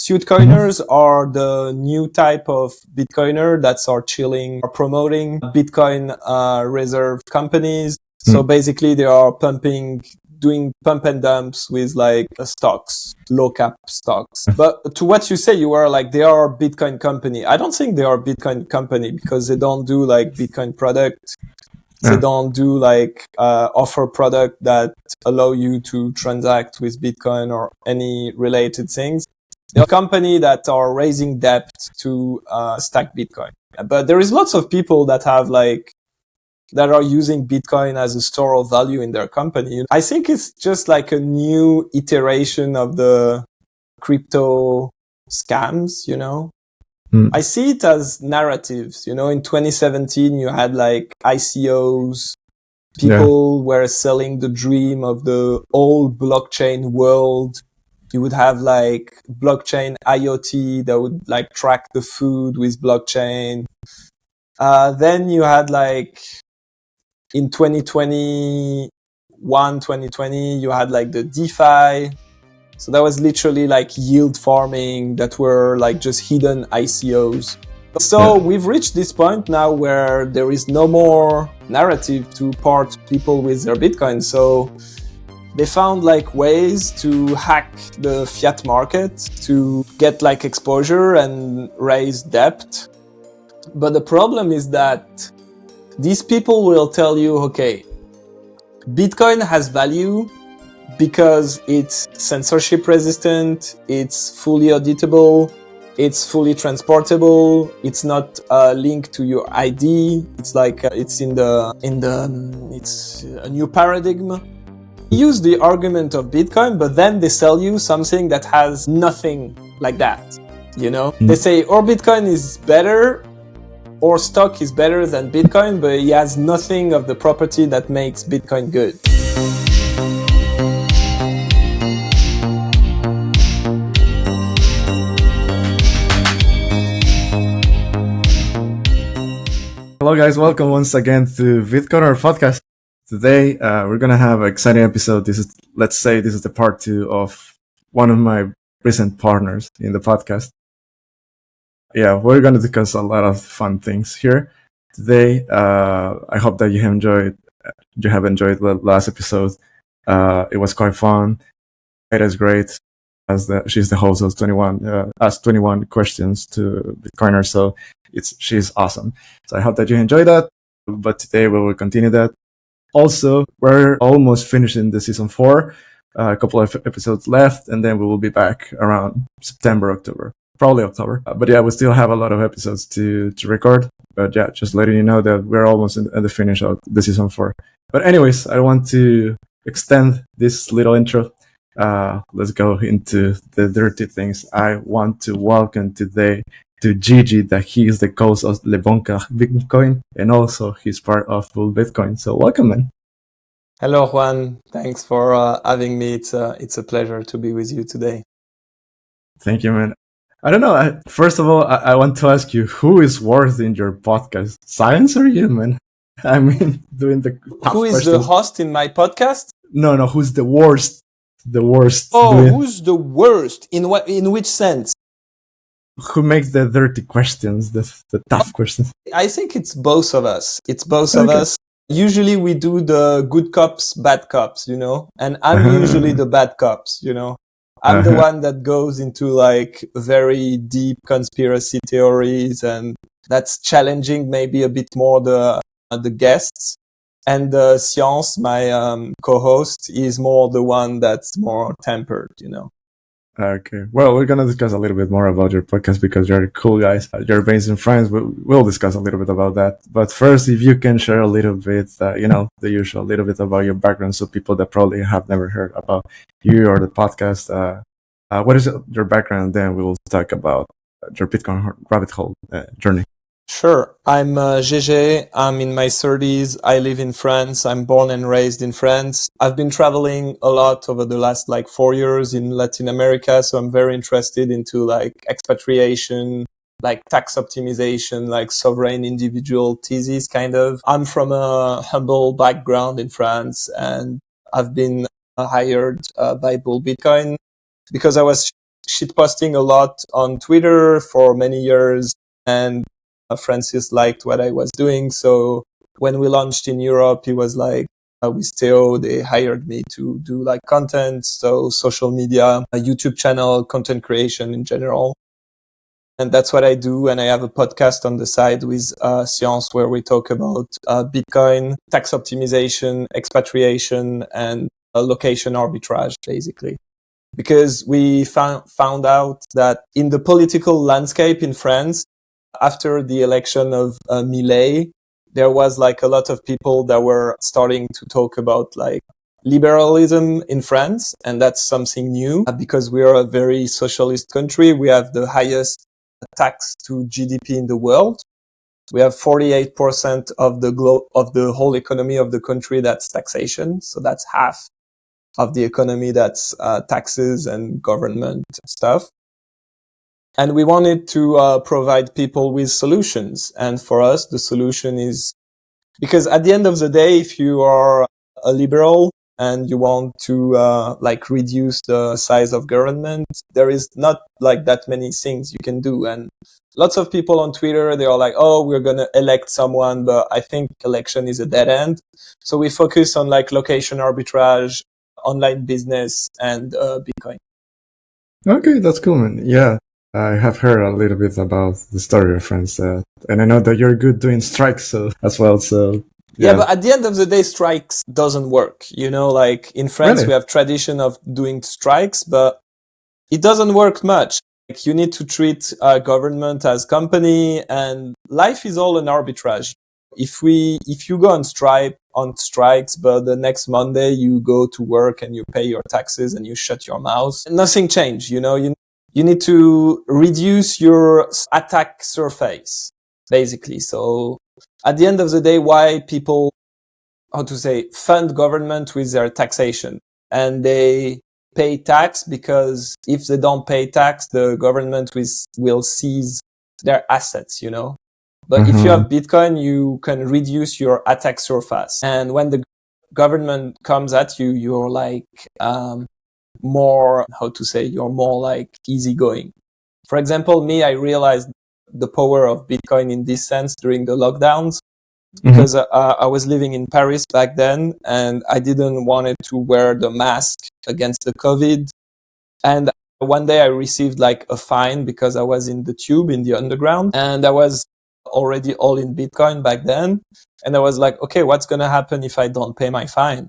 Suitcoiners are the new type of Bitcoiner that are chilling, are promoting Bitcoin reserve companies. So basically they are doing pump and dumps with like stocks, low cap stocks. But to what you say, you are like, they are a Bitcoin company. I don't think they are a Bitcoin company because they don't do like Bitcoin product. They don't do like offer product that allow you to transact with Bitcoin or any related things. They're a company that are raising debt to stack Bitcoin. But there is lots of people that have like, that are using Bitcoin as a store of value in their company. I think it's just like a new iteration of the crypto scams, you know? I see it as narratives, you know, in 2017, you had like ICOs, people were selling the dream of the old blockchain world. You would have like blockchain IoT that would like track the food with blockchain. Then you had like in 2020, you had like the DeFi. So that was literally like yield farming that were like just hidden ICOs. So we've reached this point now where there is no more narrative to part people with their Bitcoin. So they found like ways to hack the fiat market to get like exposure and raise debt. But the problem is that these people will tell you, okay, Bitcoin has value because it's censorship resistant, it's fully auditable, it's fully transportable, it's not linked to your ID. It's like it's it's a new paradigm. Use the argument of Bitcoin, but then they sell you something that has nothing like that. You know, they say, or Bitcoin is better, or stock is better than Bitcoin, but it has nothing of the property that makes Bitcoin good. Hello guys, welcome once again to Suitcoiners podcast. Today we're gonna have an exciting episode. This is the part 2 of one of my recent partners in the podcast. Yeah, we're gonna discuss a lot of fun things here today. I hope that you have enjoyed the last episode. It was quite fun. It is great. She's the host of 21 asked 21 questions to Bitcoiners, so she's awesome. So I hope that you enjoy that. But today we will continue that. Also, we're almost finishing the season 4. A couple of episodes left, and then we will be back around September, October, probably October. But yeah, we still have a lot of episodes to record. But yeah, just letting you know that we're almost at the finish of the season 4. But anyways, I want to extend this little intro. Let's go into the dirty things. I want to welcome today to Gégé, that he is the co-host of Le Bon Car Bitcoin, and also he's part of Full Bitcoin. So welcome, man. Hello, Juan. Thanks for having me. It's a pleasure to be with you today. Thank you, man. I don't know. First of all, I want to ask you, who is worse in your podcast, Science or you, man? I mean, doing the who is questions. The host in my podcast? No, who's the worst? The worst. Oh, who's the worst? In which sense? Who makes the dirty questions, the tough questions? I think it's both of us. Of us. Usually we do the good cops, bad cops, you know? And I'm usually the bad cops, you know? I'm the one that goes into like very deep conspiracy theories, and that's challenging maybe a bit more the guests. And Science, my co-host, is more the one that's more tempered, you know? Okay. Well, we're going to discuss a little bit more about your podcast because you're cool guys. You're based in France. We'll discuss a little bit about that. But first, if you can share a little bit, the usual, a little bit about your background. So people that probably have never heard about you or the podcast, what is your background? Then we will talk about your Bitcoin rabbit hole journey. Sure. I'm Gégé. I'm in my 30s. I live in France. I'm born and raised in France. I've been traveling a lot over the last 4 years in Latin America. So I'm very interested into expatriation, tax optimization, sovereign individual thesis kind of. I'm from a humble background in France, and I've been hired by Bull Bitcoin because I was shitposting a lot on Twitter for many years, and Francis liked what I was doing. So when we launched in Europe, he was like, with Theo, they hired me to do like content, so social media, a YouTube channel, content creation in general. And that's what I do. And I have a podcast on the side with Science, where we talk about Bitcoin, tax optimization, expatriation, and location arbitrage, basically. Because we found out that in the political landscape in France, after the election of Millet, there was like a lot of people that were starting to talk about like liberalism in France. And that's something new because we are a very socialist country. We have the highest tax to GDP in the world. We have 48% of the whole economy of the country that's taxation. So that's half of the economy that's taxes and government stuff. And we wanted to provide people with solutions. And for us, the solution is, because at the end of the day, if you are a liberal and you want to like reduce the size of government, there is not like that many things you can do. And lots of people on Twitter, they are like, oh, we're going to elect someone, but I think election is a dead end. So we focus on like location arbitrage, online business, and Bitcoin. Okay, that's cool, man. Yeah, I have heard a little bit about the story of France, and I know that you're good doing strikes as well. So yeah, but at the end of the day, strikes doesn't work. You know, like in France, Really? we have tradition of doing strikes, but it doesn't work much. Like you need to treat government as company, and life is all an arbitrage. If you go on strikes, but the next Monday you go to work and you pay your taxes and you shut your mouth, nothing changed. You know, you need to reduce your attack surface, basically. So at the end of the day, why people, fund government with their taxation, and they pay tax because if they don't pay tax, the government will seize their assets, you know. But if you have Bitcoin, you can reduce your attack surface. And when the government comes at you, you're like, you're more like easygoing. For example, me, I realized the power of Bitcoin in this sense during the lockdowns, because I was living in Paris back then, and I didn't want to wear the mask against the COVID. And one day I received like a fine because I was in the tube in the underground, and I was already all in Bitcoin back then. And I was like, okay, what's going to happen if I don't pay my fine?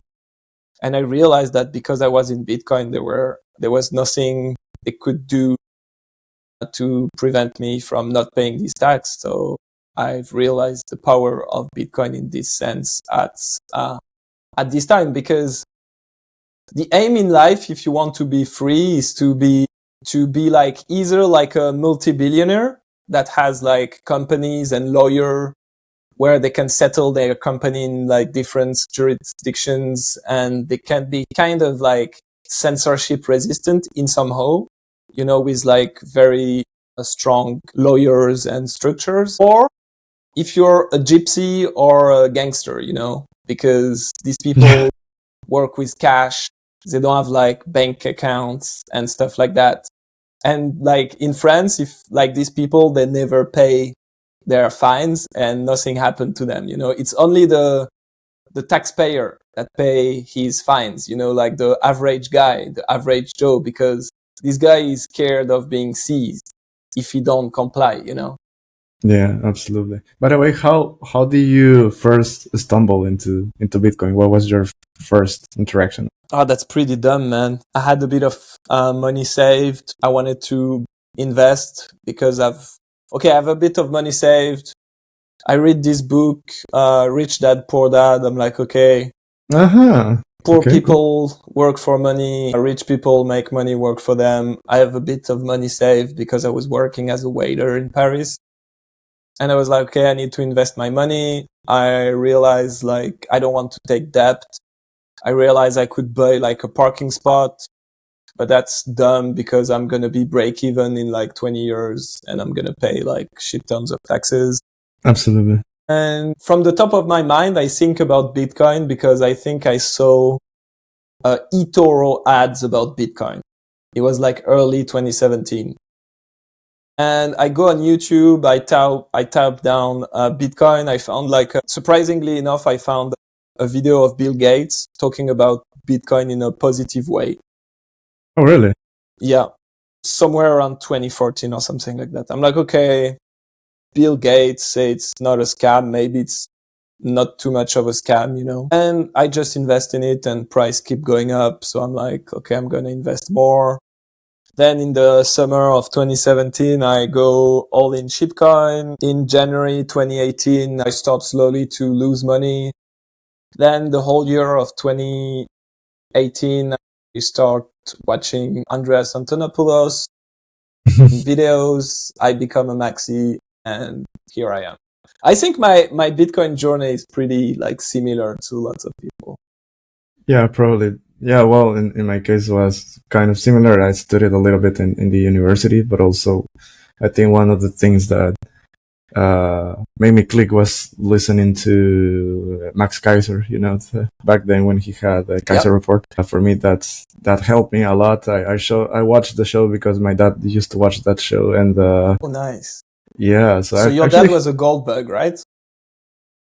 And I realized that because I was in Bitcoin, there was nothing they could do to prevent me from not paying this tax. So I've realized the power of Bitcoin in this sense at this time, because the aim in life, if you want to be free, is to be like either like a multi-billionaire that has like companies and lawyer where they can settle their company in like different jurisdictions, and they can be kind of like censorship resistant in somehow, you know, with like very strong lawyers and structures. Or if you're a gypsy or a gangster, you know, because these people work with cash, they don't have like bank accounts and stuff like that. And like in France, if like these people, they never pay their fines and nothing happened to them, you know. It's only the taxpayer that pay his fines, you know, like the average guy, the average Joe, because this guy is scared of being seized if he don't comply, you know. Yeah, absolutely. By the way, how did you first stumble into Bitcoin? What was your first interaction? Oh, that's pretty dumb, man. I had a bit of money saved. I wanted to invest because I have a bit of money saved. I read this book, Rich Dad, Poor Dad. I'm like, okay, poor people work for money. Rich people make money work for them. I have a bit of money saved because I was working as a waiter in Paris. And I was like, okay, I need to invest my money. I realized like, I don't want to take debt. I realized I could buy like a parking spot, but that's dumb because I'm going to be break even in like 20 years and I'm going to pay like shit tons of taxes. Absolutely. And from the top of my mind, I think about Bitcoin because I think I saw eToro ads about Bitcoin. It was like early 2017. And I go on YouTube, I type down Bitcoin. I found surprisingly enough, I found a video of Bill Gates talking about Bitcoin in a positive way. Oh, really? Yeah. Somewhere around 2014 or something like that. I'm like, okay, Bill Gates say it's not a scam. Maybe it's not too much of a scam, you know? And I just invest in it and price keep going up. So I'm like, okay, I'm going to invest more. Then in the summer of 2017, I go all in shitcoin. In January 2018, I start slowly to lose money. Then the whole year of 2018, I start watching Andreas Antonopoulos videos. I become a maxi, and here I am. I think my Bitcoin journey is pretty like similar to lots of people. Yeah, probably. Yeah, well, in my case, it was kind of similar. I studied a little bit in the university, but also I think one of the things that made me click was listening to Max Kaiser, you know, back then when he had the Kaiser Report. For me, that helped me a lot. I watched the show because my dad used to watch that show, and oh, nice. Yeah, so your dad was a gold bug, right?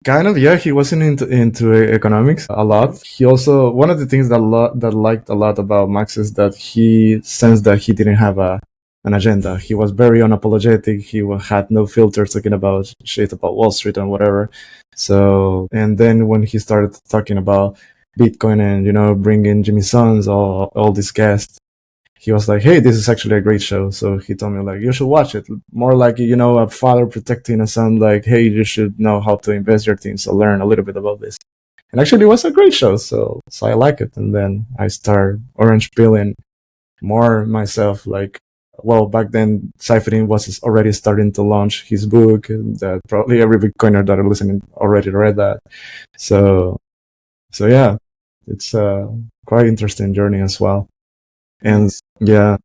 Kind of, yeah. He wasn't into economics a lot. He also, one of the things that liked a lot about Max is that he sensed that he didn't have an agenda. He was very unapologetic. He had no filter talking about shit about Wall Street and whatever. So, and then when he started talking about Bitcoin and, you know, bringing Jimmy Sons, all these guests, he was like, hey, this is actually a great show. So he told me, like, you should watch it. More like, you know, a father protecting a son, like, hey, you should know how to invest your things. So learn a little bit about this. And actually, it was a great show. So I like it. And then I started orange pilling more myself. Like, well, back then, Cypherpunk was already starting to launch his book. That probably every Bitcoiner that are listening already read that. So yeah, it's a quite interesting journey as well. And yeah.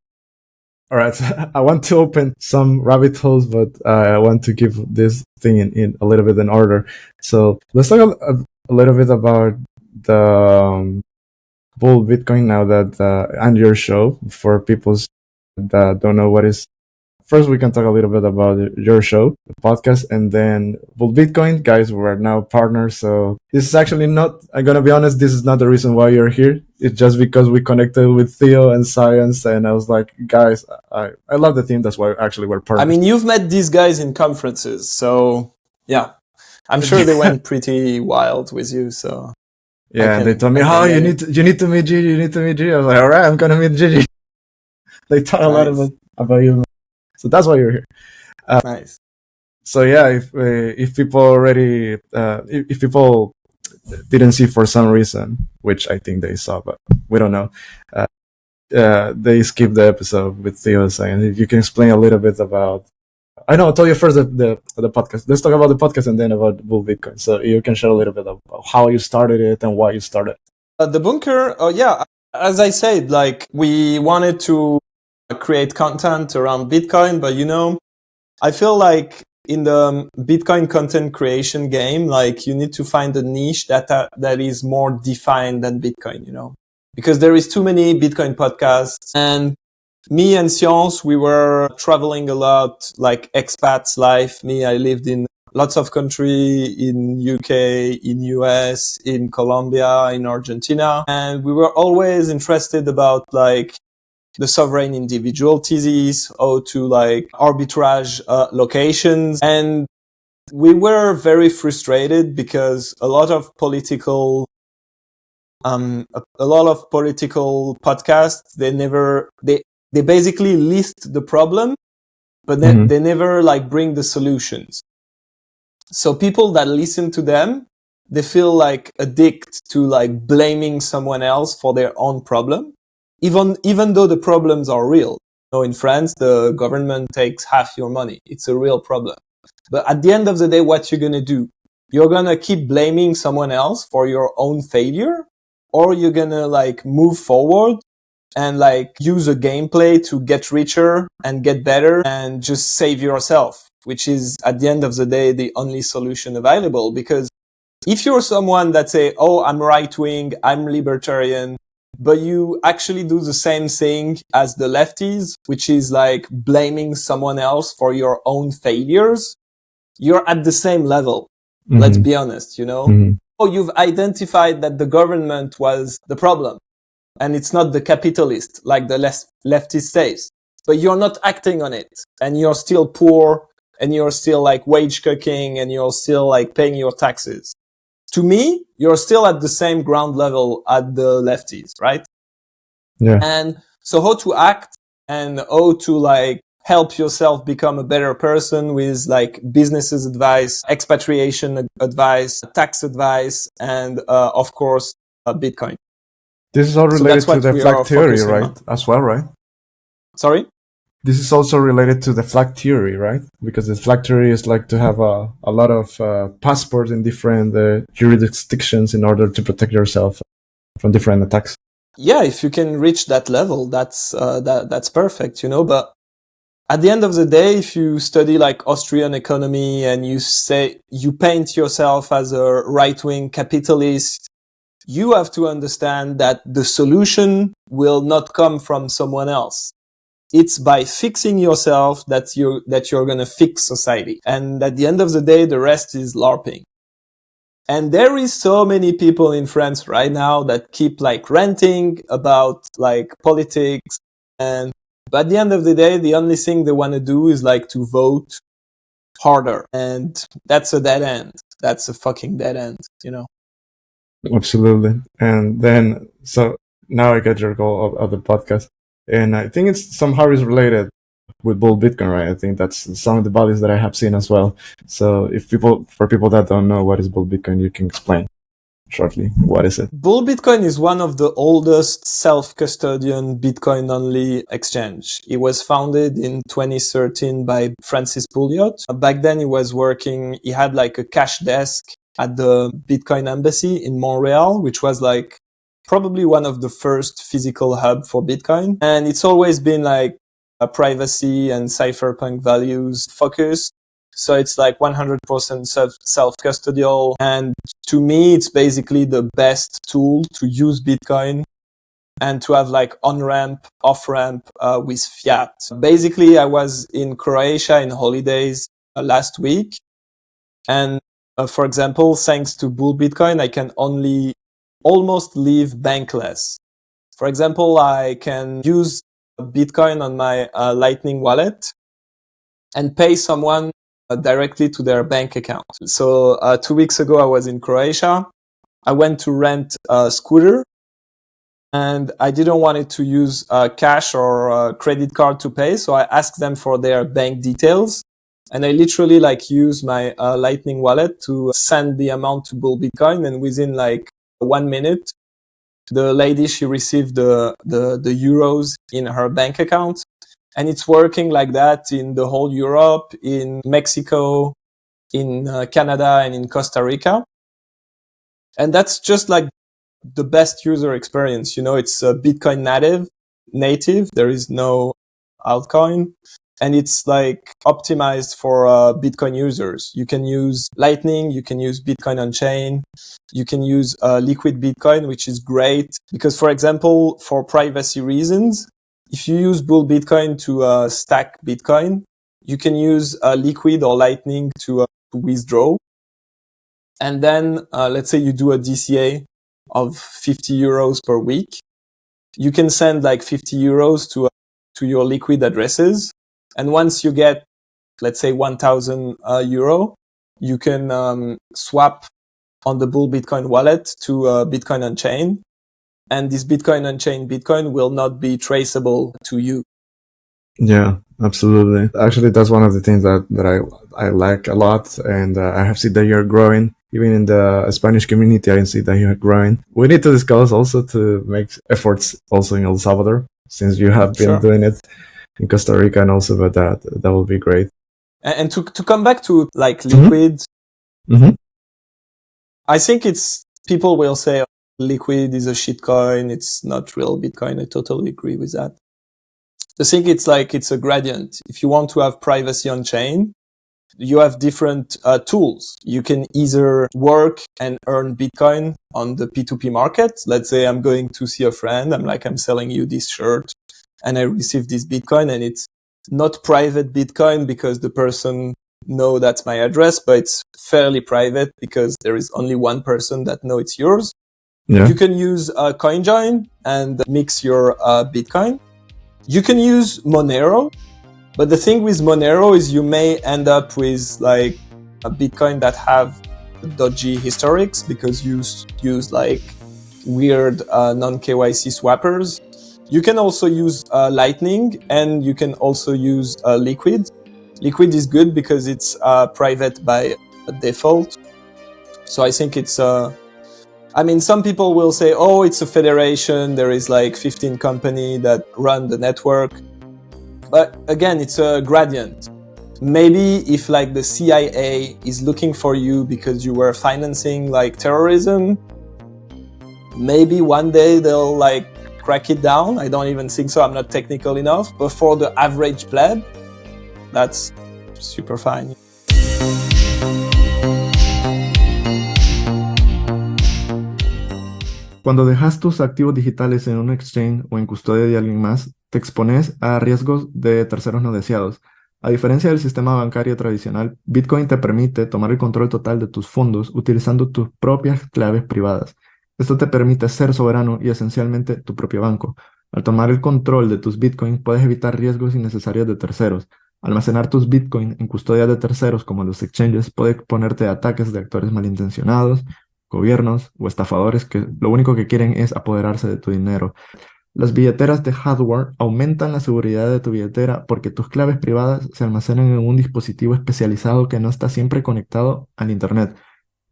All right. I want to open some rabbit holes, but I want to keep this thing in a little bit in order. So let's talk a little bit about the bull Bitcoin now that and your show for people that don't know what is. First, we can talk a little bit about your show, the podcast, and then Bull Bitcoin. Guys, we're now partners. So this is actually not, I'm going to be honest, this is not the reason why you're here. It's just because we connected with Theo and Science. And I was like, guys, I love the team. That's why actually we're partners. I mean, you've met these guys in conferences. So yeah, I'm sure they went pretty wild with you. So yeah, and they told me, you need to meet Gigi. You need to meet Gigi. I was like, all right, I'm going to meet Gigi. They talk a lot about you. So that's why you're here. Nice. So yeah, if people already, if people didn't see for some reason, which I think they saw, but we don't know, they skipped the episode with Theo saying, if you can explain a little bit about, I know, I'll tell you first the podcast. Let's talk about the podcast and then about Bull Bitcoin. So you can share a little bit about how you started it and why you started. The bunker, yeah, as I said, like we wanted to create content around Bitcoin, but you know, I feel like in the Bitcoin content creation game, like you need to find a niche that is more defined than Bitcoin, you know, because there is too many Bitcoin podcasts. And me and Science, we were traveling a lot, like expats life. Me, I lived in lots of country in UK, in US, in Colombia, in Argentina. And we were always interested about like the sovereign individual thesis, or to like arbitrage locations. And we were very frustrated because a lot of political podcasts, they basically list the problem, but then they never like bring the solutions. So people that listen to them, they feel like addicted to like blaming someone else for their own problem. Even though the problems are real. You know, in France, the government takes half your money. It's a real problem. But at the end of the day, what you're going to do? You're going to keep blaming someone else for your own failure, or you're going to like move forward and like use a gameplay to get richer and get better and just save yourself, which is at the end of the day, the only solution available. Because if you're someone that say, oh, I'm right wing, I'm libertarian, but you actually do the same thing as the lefties, which is like blaming someone else for your own failures, you're at the same level. Mm-hmm. Let's be honest, you know? Mm-hmm. Oh, you've identified that the government was the problem and it's not the capitalist like the leftist says, but you're not acting on it and you're still poor and you're still like wage cooking and you're still like paying your taxes. To me, you're still at the same ground level at the lefties, right? Yeah. And so how to act and how to like help yourself become a better person with like businesses advice, expatriation advice, tax advice, and of course, Bitcoin. This is all related to the flag theory, right? On. As well, right? Sorry? This is also related to the flag theory, right? Because the flag theory is like to have a lot of passports in different jurisdictions in order to protect yourself from different attacks. Yeah, if you can reach that level, that's perfect, you know. But at the end of the day, if you study like Austrian economy and you say you paint yourself as a right-wing capitalist, you have to understand that the solution will not come from someone else. It's by fixing yourself that you're going to fix society. And at the end of the day, the rest is LARPing. And there is so many people in France right now that keep like ranting about like politics. But at the end of the day, the only thing they want to do is like to vote harder. And that's a dead end. That's a fucking dead end, you know? Absolutely. And then, so now I get your goal of the podcast. And I think it's somehow is related with bull Bitcoin, right? I think that's some of the values that I have seen as well. So for people that don't know what is bull Bitcoin, you can explain shortly. What is it? Bull Bitcoin is one of the oldest self-custodian Bitcoin-only exchange. It was founded in 2013 by Francis Pouliot. Back then he had like a cash desk at the Bitcoin embassy in Montreal, which was like probably one of the first physical hub for Bitcoin. And it's always been like a privacy and cypherpunk values focused. So it's like 100% self-custodial. And to me, it's basically the best tool to use Bitcoin and to have like on-ramp, off-ramp with fiat. Basically, I was in Croatia in holidays last week. And for example, thanks to Bull Bitcoin, I can only almost live bankless. For example, I can use Bitcoin on my Lightning wallet and pay someone directly to their bank account. So 2 weeks ago, I was in Croatia. I went to rent a scooter and I didn't want it to use cash or credit card to pay. So I asked them for their bank details. And I literally like use my Lightning wallet to send the amount to Bull Bitcoin. And within like 1 minute, the lady, she received the euros in her bank account. And it's working like that in the whole Europe, in Mexico, in Canada, and in Costa Rica. And that's just like the best user experience. You know, it's Bitcoin native. There is no altcoin. And it's like optimized for Bitcoin users. You can use Lightning, you can use Bitcoin on chain, you can use liquid Bitcoin, which is great because, for example, for privacy reasons, if you use Bull Bitcoin to stack Bitcoin, you can use liquid or Lightning to withdraw. And then let's say you do a DCA of 50 euros per week. You can send like 50 euros to your liquid addresses. And once you get, let's say, 1,000 euro, you can swap on the Bull Bitcoin wallet to Bitcoin on chain. And this Bitcoin on chain Bitcoin will not be traceable to you. Yeah, absolutely. Actually, that's one of the things that I like a lot. And I have seen that you're growing. Even in the Spanish community, I can see that you're growing. We need to discuss also to make efforts also in El Salvador, since you have been doing it in Costa Rica and also, but that will be great. And to come back to like liquid, I think people will say liquid is a shitcoin. It's not real Bitcoin. I totally agree with that. I think it's a gradient. If you want to have privacy on chain, you have different tools. You can either work and earn Bitcoin on the P2P market. Let's say I'm going to see a friend. I'm selling you this shirt and I receive this Bitcoin, and it's not private Bitcoin because the person know that's my address, but it's fairly private because there is only one person that know it's yours. Yeah. You can use CoinJoin and mix your Bitcoin. You can use Monero, but the thing with Monero is you may end up with like a Bitcoin that have dodgy historics because you use like weird non-KYC swappers. You can also use Lightning, and you can also use Liquid. Liquid is good because it's private by default. So I think it's some people will say, oh, it's a federation. There is like 15 companies that run the network. But again, it's a gradient. Maybe if like the CIA is looking for you because you were financing like terrorism, maybe one day they'll like crack it down. I don't even think so. I'm not technical enough. But for the average pleb, that's super fine. Cuando dejas tus activos digitales en un exchange o en custodia de alguien más, te expones a riesgos de terceros no deseados. A diferencia del sistema bancario tradicional, Bitcoin te permite tomar el control total de tus fondos utilizando tus propias claves privadas. Esto te permite ser soberano y esencialmente tu propio banco. Al tomar el control de tus Bitcoin, puedes evitar riesgos innecesarios de terceros. Almacenar tus Bitcoin en custodia de terceros como los exchanges puede exponerte a ataques de actores malintencionados, gobiernos o estafadores que lo único que quieren es apoderarse de tu dinero. Las billeteras de hardware aumentan la seguridad de tu billetera porque tus claves privadas se almacenan en un dispositivo especializado que no está siempre conectado al Internet.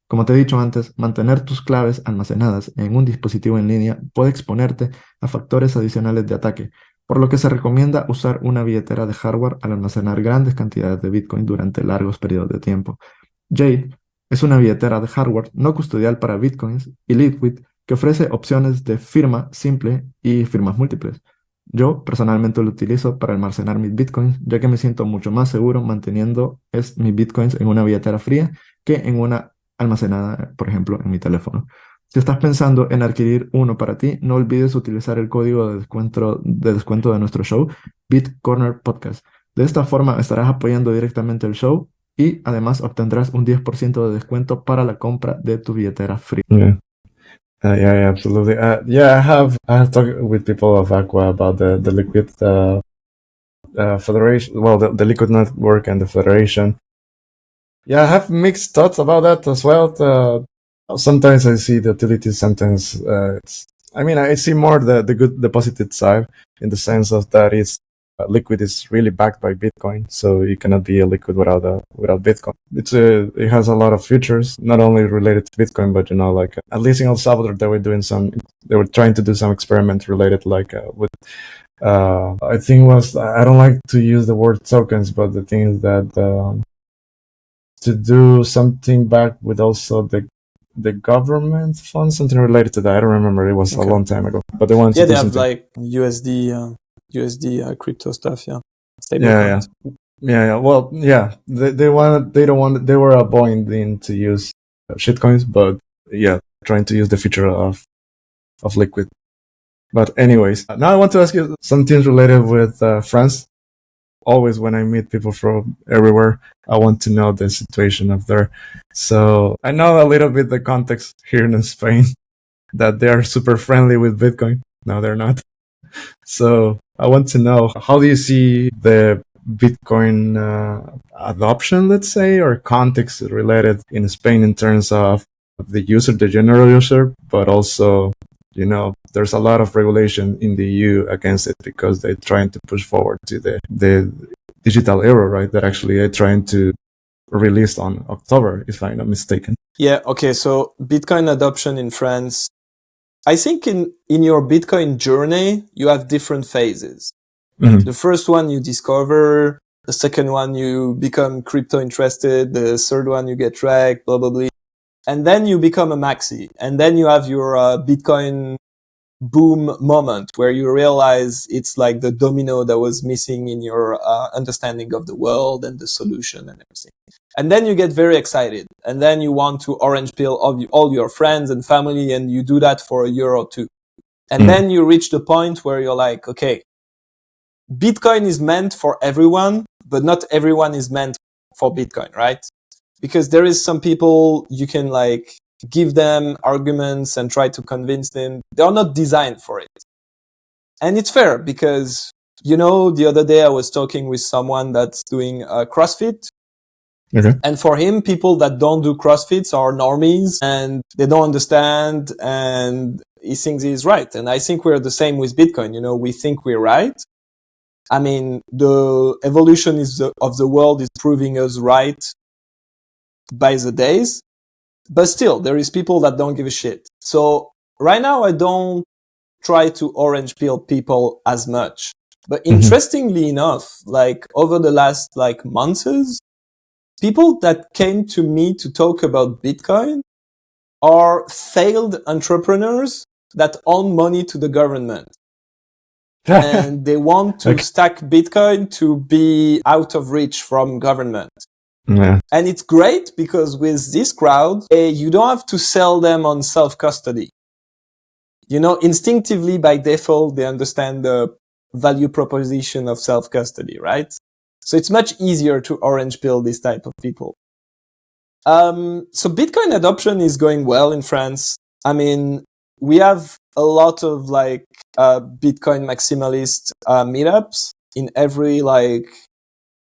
Como te he dicho antes, mantener tus claves almacenadas en un dispositivo en línea puede exponerte a factores adicionales de ataque, por lo que se recomienda usar una billetera de hardware al almacenar grandes cantidades de Bitcoin durante largos periodos de tiempo. Jade es una billetera de hardware no custodial para Bitcoins y Liquid que ofrece opciones de firma simple y firmas múltiples. Yo personalmente lo utilizo para almacenar mis Bitcoins, ya que me siento mucho más seguro manteniendo mis Bitcoins en una billetera fría que en una almacenada, por ejemplo, en mi teléfono. Si estás pensando en adquirir uno para ti, no olvides utilizar el código de descuento de nuestro show, Bitcorner Podcast. De esta forma estarás apoyando directamente el show y además obtendrás un 10% de descuento para la compra de tu billetera free. Yeah. Yeah, absolutely. I have talked with people of Aqua about the Liquid Federation, well, the Liquid Network and the Federation. Yeah, I have mixed thoughts about that as well. Sometimes I see the utility, sometimes I see more the positive side in the sense of that Liquid is really backed by Bitcoin, so you cannot be a Liquid without Bitcoin. It has a lot of features, not only related to Bitcoin, but like at least in El Salvador, they were trying to do some experiment related with I think I don't like to use the word tokens, but the thing is that to do something back with also the government fund, something related to that. I don't remember. It was a long time ago, but they wanted to do they have something. like USD crypto stuff, yeah. Yeah. Well, yeah, they were avoiding to use shitcoins, but yeah, trying to use the feature of Liquid. But anyways, now I want to ask you some things related with France. Always when I meet people from everywhere, I want to know the situation up there. So I know a little bit the context here in Spain that they are super friendly with Bitcoin. No, they're not. So I want to know, how do you see the Bitcoin adoption, let's say, or context related in Spain in terms of the general user, but also, there's a lot of regulation in the EU against it because they're trying to push forward to the digital euro, right? That actually they're trying to release on October, if I'm not mistaken. Yeah, okay. So Bitcoin adoption in France, I think in your Bitcoin journey, you have different phases. Mm-hmm. The first one you discover, the second one you become crypto interested, the third one you get wrecked, blah, blah, blah. And then you become a maxi. And then you have your Bitcoin boom moment where you realize it's like the domino that was missing in your understanding of the world and the solution and everything. And then you get very excited, and then you want to orange pill all your friends and family, and you do that for a year or two. And then you reach the point where you're like, okay, Bitcoin is meant for everyone, but not everyone is meant for Bitcoin, right? Because there is some people you can like give them arguments and try to convince them. They are not designed for it. And it's fair because, you know, the other day I was talking with someone that's doing CrossFit. Okay. And for him, people that don't do CrossFits are normies and they don't understand, and he thinks he's right. And I think we're the same with Bitcoin. You know, we think we're right. I mean, the evolution of the world is proving us right by the days, but still there is people that don't give a shit. So right now I don't try to orange pill people as much, but interestingly enough, like over the last like months, people that came to me to talk about Bitcoin are failed entrepreneurs that own money to the government. And they want to stack Bitcoin to be out of reach from government. Yeah. And it's great because with this crowd, you don't have to sell them on self-custody. You know, instinctively by default, they understand the value proposition of self-custody, right? So it's much easier to orange pill this type of people. So Bitcoin adoption is going well in France. I mean, we have a lot of like Bitcoin maximalist meetups in every like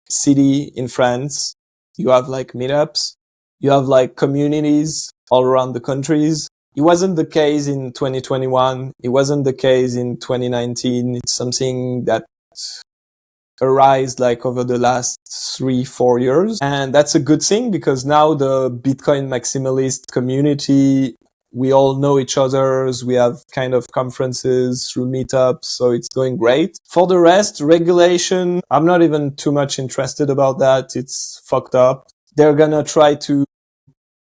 city in France. You have like meetups. You have like communities all around the countries. It wasn't the case in 2021. It wasn't the case in 2019. It's something that arise like over the last 3-4 years. And that's a good thing because now the Bitcoin maximalist community, we all know each other's. We have kind of conferences through meetups. So it's going great. For the rest, regulation, I'm not even too much interested about that. It's fucked up. They're gonna try to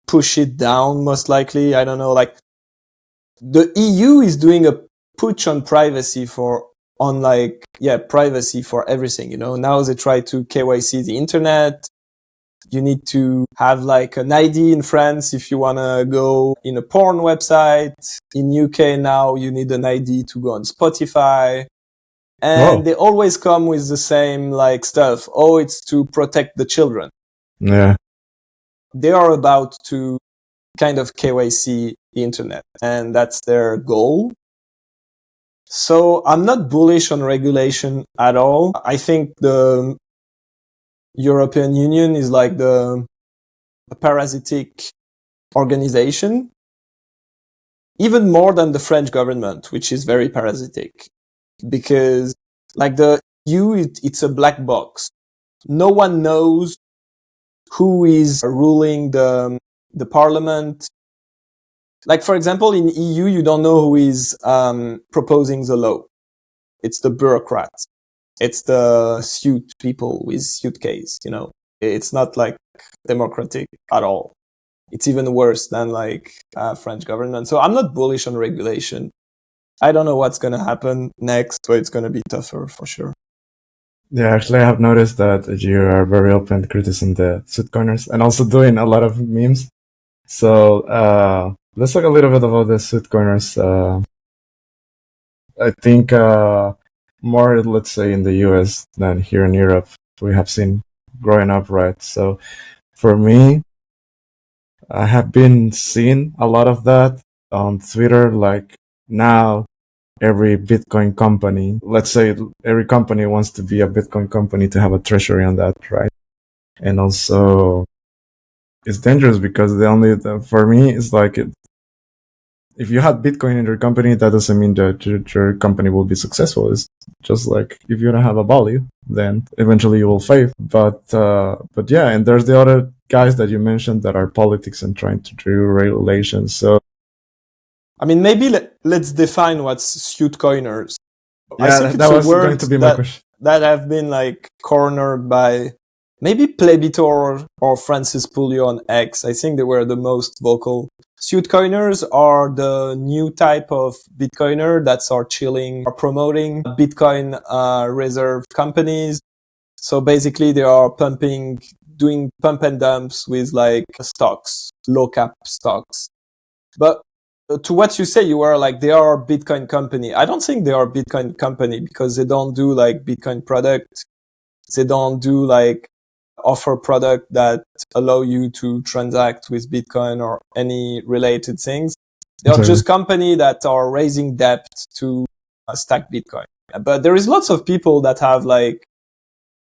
push it down, most likely. I don't know, like the EU is doing a push on privacy privacy for everything, you know. Now they try to KYC the internet. You need to have like an ID in France if you want to go in a porn website. In UK now, you need an ID to go on Spotify. And they always come with the same like stuff. Oh, it's to protect the children. Yeah. They are about to kind of KYC the internet, and that's their goal. So I'm not bullish on regulation at all. I think the European Union is like a parasitic organization, even more than the French government, which is very parasitic, because like the EU, it's a black box. No one knows who is ruling the parliament. Like, for example, in EU, you don't know who is proposing the law. It's the bureaucrats. It's the suit people with suitcase, you know. It's not like democratic at all. It's even worse than like French government. So I'm not bullish on regulation. I don't know what's going to happen next, but it's going to be tougher for sure. Yeah, actually, I have noticed that you are very open to criticizing the Suitcoiners and also doing a lot of memes. So let's talk a little bit about the Suitcoiners. I think more, let's say, in the US than here in Europe, we have seen growing up, right? So for me, I have been seeing a lot of that on Twitter. Like now, every Bitcoin company, let's say every company wants to be a Bitcoin company to have a treasury on that, right? And also, it's dangerous because for me, it's like if you have Bitcoin in your company, that doesn't mean that your company will be successful. It's just like if you don't have a value, then eventually you will fail. But yeah, and there's the other guys that you mentioned that are politics and trying to do regulations. So, I mean, maybe let's define what's Suitcoiners. Yeah, that was going to be my question. That have been like cornered by maybe Plebito or Francis Pouliot on X. I think they were the most vocal. Suitcoiners are the new type of Bitcoiner that are chilling, are promoting Bitcoin reserve companies. So basically they are doing pump and dumps with like stocks, low cap stocks. But to what you say, you are like, they are a Bitcoin company. I don't think they are a Bitcoin company because they don't do like Bitcoin product. They don't do like offer product that allow you to transact with Bitcoin or any related things. They are just company that are raising debt to stack Bitcoin. But there is lots of people that have like,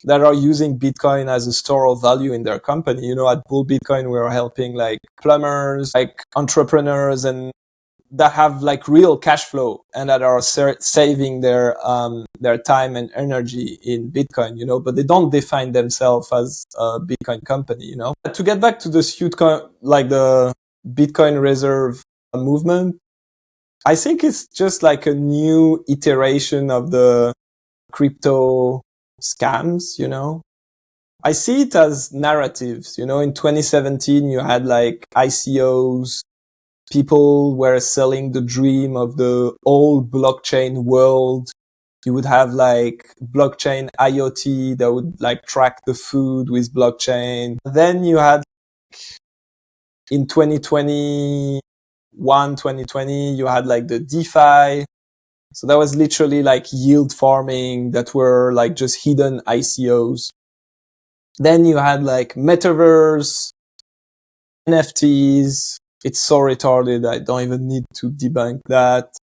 that are using Bitcoin as a store of value in their company. You know, at Bull Bitcoin, we're helping like plumbers, like entrepreneurs, and that have like real cash flow and that are saving their time and energy in Bitcoin, you know, but they don't define themselves as a Bitcoin company, you know. To get back to the Suitcoin, like the Bitcoin reserve movement, I think it's just like a new iteration of the crypto scams, you know. I see it as narratives, you know. In 2017, you had like ICOs, people were selling the dream of the old blockchain world. You would have like blockchain IoT that would like track the food with blockchain. Then you had in 2021, 2020, you had like the DeFi. So that was literally like yield farming that were like just hidden ICOs. Then you had like metaverse, NFTs. It's so retarded. I don't even need to debunk that.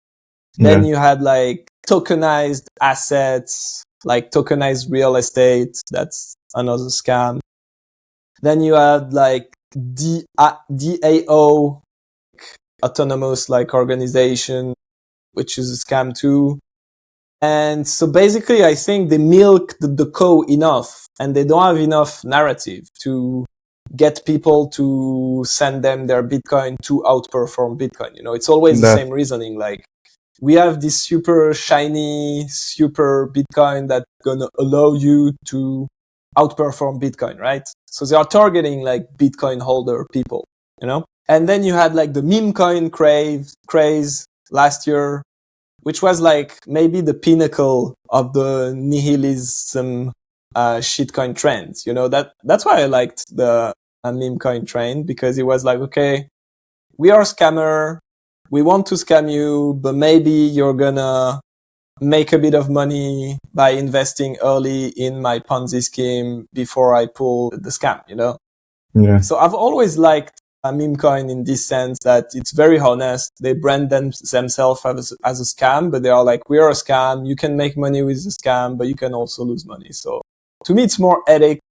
Then you had like tokenized assets, like tokenized real estate. That's another scam. Then you had like DAO, autonomous like organization, which is a scam too. And so basically, I think they milk the cow enough and they don't have enough narrative to get people to send them their Bitcoin to outperform Bitcoin. You know, it's always the same reasoning. Like, we have this super shiny, super Bitcoin that's gonna allow you to outperform Bitcoin, right? So they are targeting like Bitcoin holder people, you know? And then you had like the meme coin craze last year, which was like maybe the pinnacle of the nihilism shitcoin trends. You know, that's why I liked the meme coin trend, because it was like, okay, we are a scammer. We want to scam you, but maybe you're gonna make a bit of money by investing early in my Ponzi scheme before I pull the scam, you know? Yeah. So I've always liked a meme coin in this sense that it's very honest. They brand themselves as a scam, but they are like, we are a scam. You can make money with the scam, but you can also lose money. So to me, it's more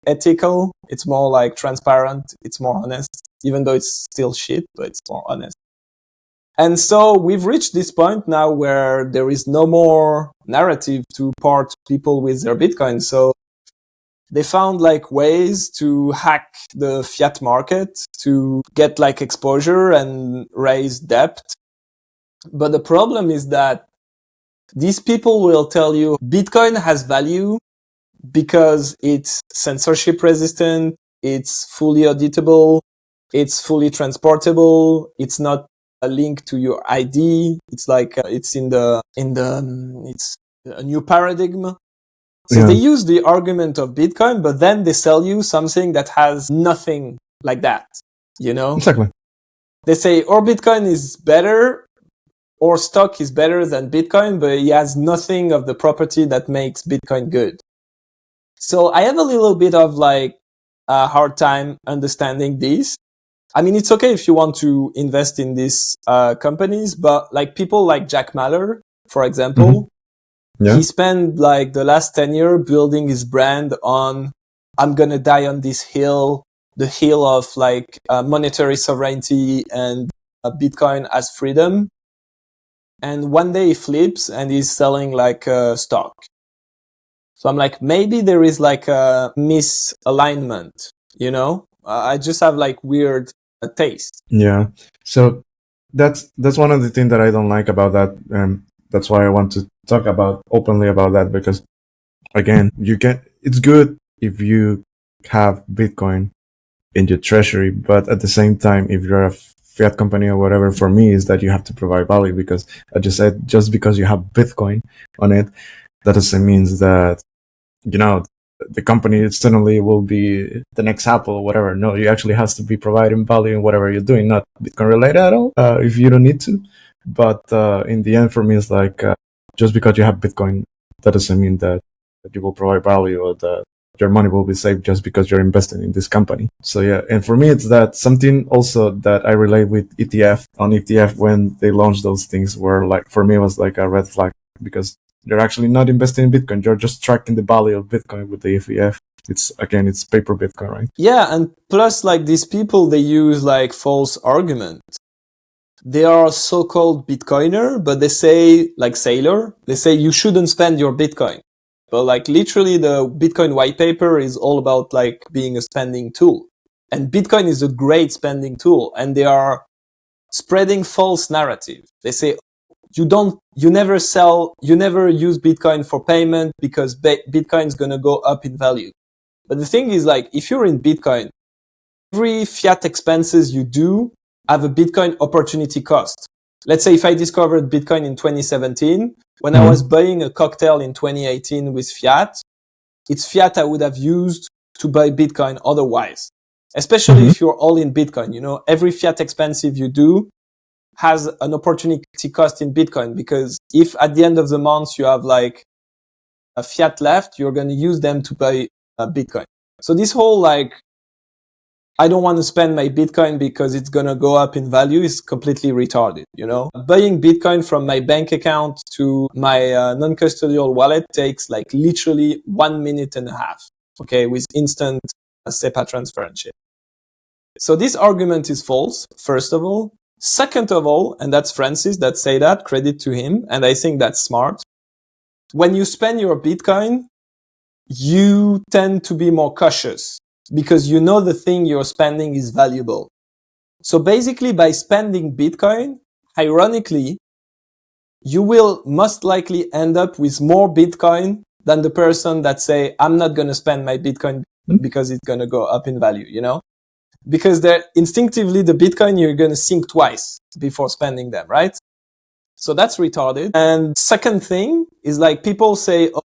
ethical. It's more like transparent. It's more honest, even though it's still shit, but it's more honest. And so we've reached this point now where there is no more narrative to part people with their Bitcoin. So they found like ways to hack the fiat market to get like exposure and raise debt. But the problem is that these people will tell you Bitcoin has value because it's censorship resistant, it's fully auditable, it's fully transportable, it's not a link to your ID. It's like it's it's a new paradigm. So they use the argument of Bitcoin, but then they sell you something that has nothing like that, you know? Exactly. They say, or Bitcoin is better, or stock is better than Bitcoin, but it has nothing of the property that makes Bitcoin good. So I have a little bit of like a hard time understanding this. I mean, it's okay if you want to invest in these companies, but like people like Jack Mallers, for example, he spent like the last 10 years building his brand on, I'm going to die on this hill, the hill of like monetary sovereignty and Bitcoin as freedom. And one day he flips and he's selling like stock. So I'm like, maybe there is like a misalignment, you know? I just have like weird taste. Yeah. So that's one of the things that I don't like about that. That's why I want to talk openly about that, because again, it's good if you have Bitcoin in your treasury, but at the same time, if you're a fiat company or whatever for me is that you have to provide value, because I just said, just because you have Bitcoin on it, that doesn't mean that, the company suddenly will be the next Apple or whatever. No, you actually have to be providing value in whatever you're doing, not Bitcoin related at all, if you don't need to. But in the end, for me, it's like, just because you have Bitcoin, that doesn't mean that you will provide value or that your money will be safe just because you're investing in this company. So yeah, and for me, it's that something also that I relate with ETF. On ETF, when they launched those things, were like, for me, it was like a red flag, because you're actually not investing in Bitcoin. You're just tracking the value of Bitcoin with the ETF. It's paper Bitcoin, right? Yeah, and plus, like, these people, they use like false arguments. They are so-called Bitcoiner, but they say, like Sailor, they say you shouldn't spend your Bitcoin. But like literally the Bitcoin white paper is all about like being a spending tool. And Bitcoin is a great spending tool. And they are spreading false narrative. They say, you never use Bitcoin for payment because Bitcoin is going to go up in value. But the thing is, like, if you're in Bitcoin, every fiat expenses you do have a Bitcoin opportunity cost. Let's say if I discovered Bitcoin in 2017, when I was buying a cocktail in 2018 with fiat, it's fiat I would have used to buy Bitcoin otherwise. Especially if you're all in Bitcoin, every fiat expensive you do has an opportunity cost in Bitcoin, because if at the end of the month you have like a fiat left, you're going to use them to buy Bitcoin. So this whole like, I don't want to spend my Bitcoin because it's going to go up in value is completely retarded, Buying Bitcoin from my bank account to my non-custodial wallet takes like literally 1.5 minutes, okay, with instant SEPA transfer and shit. So this argument is false, first of all. Second of all, and that's Francis that say that, credit to him, and I think that's smart. When you spend your Bitcoin, you tend to be more cautious because the thing you're spending is valuable. So basically by spending Bitcoin, ironically, you will most likely end up with more Bitcoin than the person that say, I'm not going to spend my Bitcoin because it's going to go up in value, Because they're instinctively the Bitcoin, you're going to think twice before spending them, right? So that's retarded. And second thing is like people say, oh,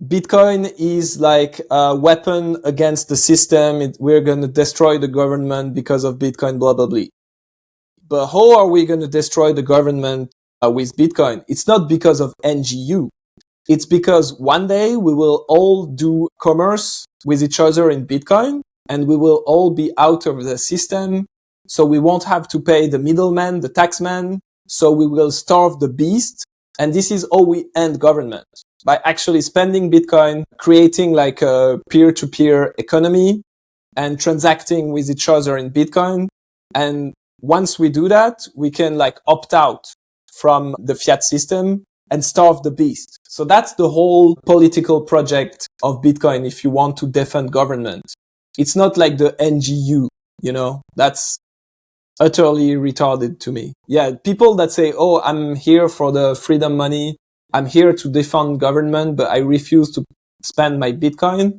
Bitcoin is like a weapon against the system. We're going to destroy the government because of Bitcoin, blah, blah, blah. But how are we going to destroy the government with Bitcoin? It's not because of NGU. It's because one day we will all do commerce with each other in Bitcoin, and we will all be out of the system. So we won't have to pay the middleman, the taxman. So we will starve the beast. And this is how we end government, by actually spending Bitcoin, creating like a peer-to-peer economy and transacting with each other in Bitcoin. And once we do that, we can like opt out from the fiat system and starve the beast. So that's the whole political project of Bitcoin if you want to defend government. It's not like the NGU, that's utterly retarded to me. Yeah, people that say, oh, I'm here for the freedom money, I'm here to defend government, but I refuse to spend my Bitcoin,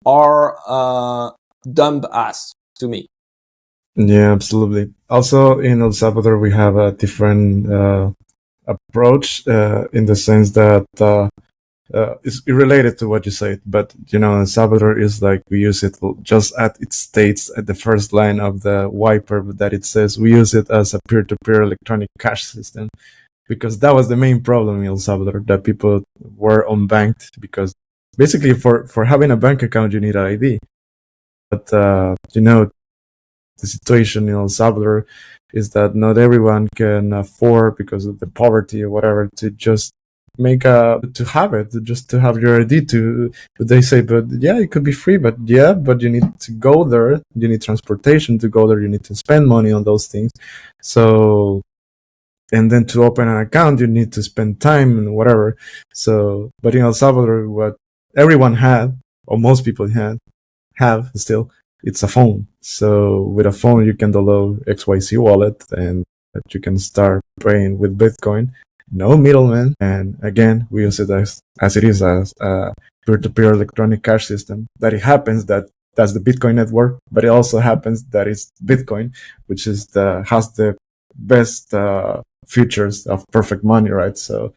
are dumb ass to me. Yeah, absolutely. Also, in El Salvador, we have a different approach in the sense that it's related to what you said, but El Salvador is like, we use it just at it states at the first line of the wiper that it says we use it as a peer-to-peer electronic cash system, because that was the main problem in El Salvador, that people were unbanked, because basically for having a bank account you need an ID, but the situation in El Salvador is that not everyone can afford, because of the poverty or whatever, to just to have your ID but they say, but yeah, it could be free, but you need to go there, you need transportation to go there, you need to spend money on those things. So, and then to open an account, you need to spend time and whatever. So, but in El Salvador, what everyone had, or most people have still, it's a phone. So with a phone, you can download XYZ wallet and you can start paying with Bitcoin. No middleman. And again, we use it as it is, as a peer-to-peer electronic cash system. That it happens that that's the Bitcoin network, but it also happens that it's Bitcoin, which is has the best features of perfect money, right? So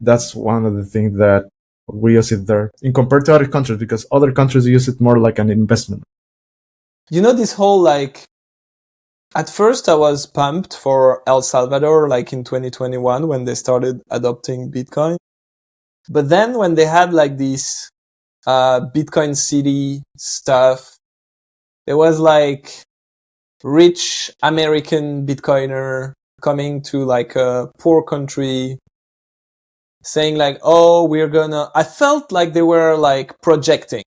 that's one of the things that we use it there in compared to other countries, because other countries use it more like an investment. You know, this whole like, at first I was pumped for El Salvador, like in 2021 when they started adopting Bitcoin. But then when they had like this Bitcoin City stuff, there was like rich American Bitcoiner coming to like a poor country saying like, oh, I felt like they were like projecting,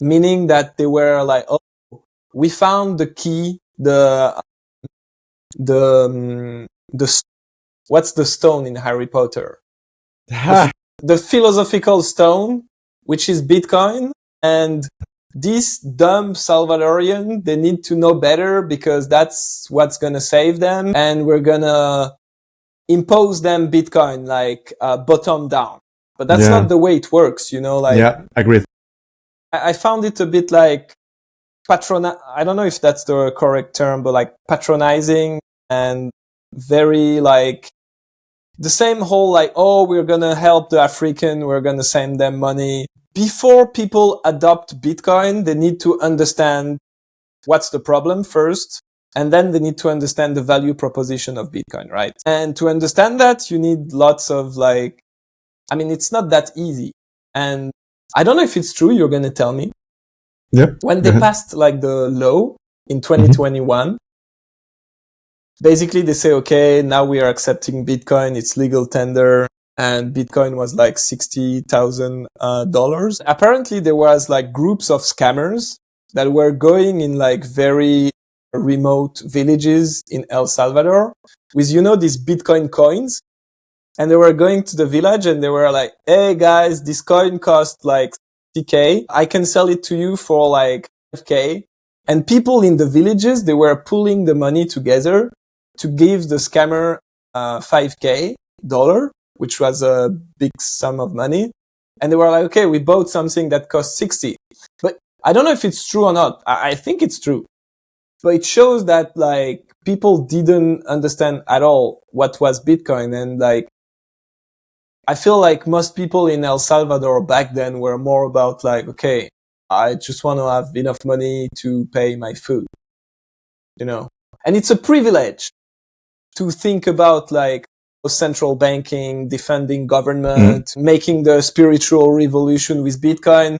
meaning that they were like, oh, we found the key, what's the stone in Harry Potter? The philosophical stone, which is Bitcoin. And these dumb Salvadorian, they need to know better because that's what's going to save them. And we're going to impose them Bitcoin, like bottom down. But that's not the way it works, you know, like. Yeah, agreed. I found it a bit like I don't know if that's the correct term, but like patronizing and very like the same whole like, oh, we're going to help the African, we're going to send them money. Before people adopt Bitcoin, they need to understand what's the problem first. And then they need to understand the value proposition of Bitcoin, right? And to understand that, you need lots of like, I mean, it's not that easy. And I don't know if it's true. You're going to tell me. Yep. When they passed like the law in 2021, basically they say, okay, now we are accepting Bitcoin. It's legal tender. And Bitcoin was like $60,000. Apparently there was like groups of scammers that were going in like very remote villages in El Salvador with, you know, these Bitcoin coins. And they were going to the village and they were like, hey guys, this coin costs like 60K. I can sell it to you for like 5K. And people in the villages, they were pulling the money together to give the scammer 5K dollar, which was a big sum of money. And they were like, okay, we bought something that cost 60. But I don't know if it's true or not. I think it's true. But it shows that like people didn't understand at all what was Bitcoin. And like, I feel like most people in El Salvador back then were more about like, okay, I just want to have enough money to pay my food, you know. And it's a privilege to think about like central banking, defending government, making the spiritual revolution with Bitcoin.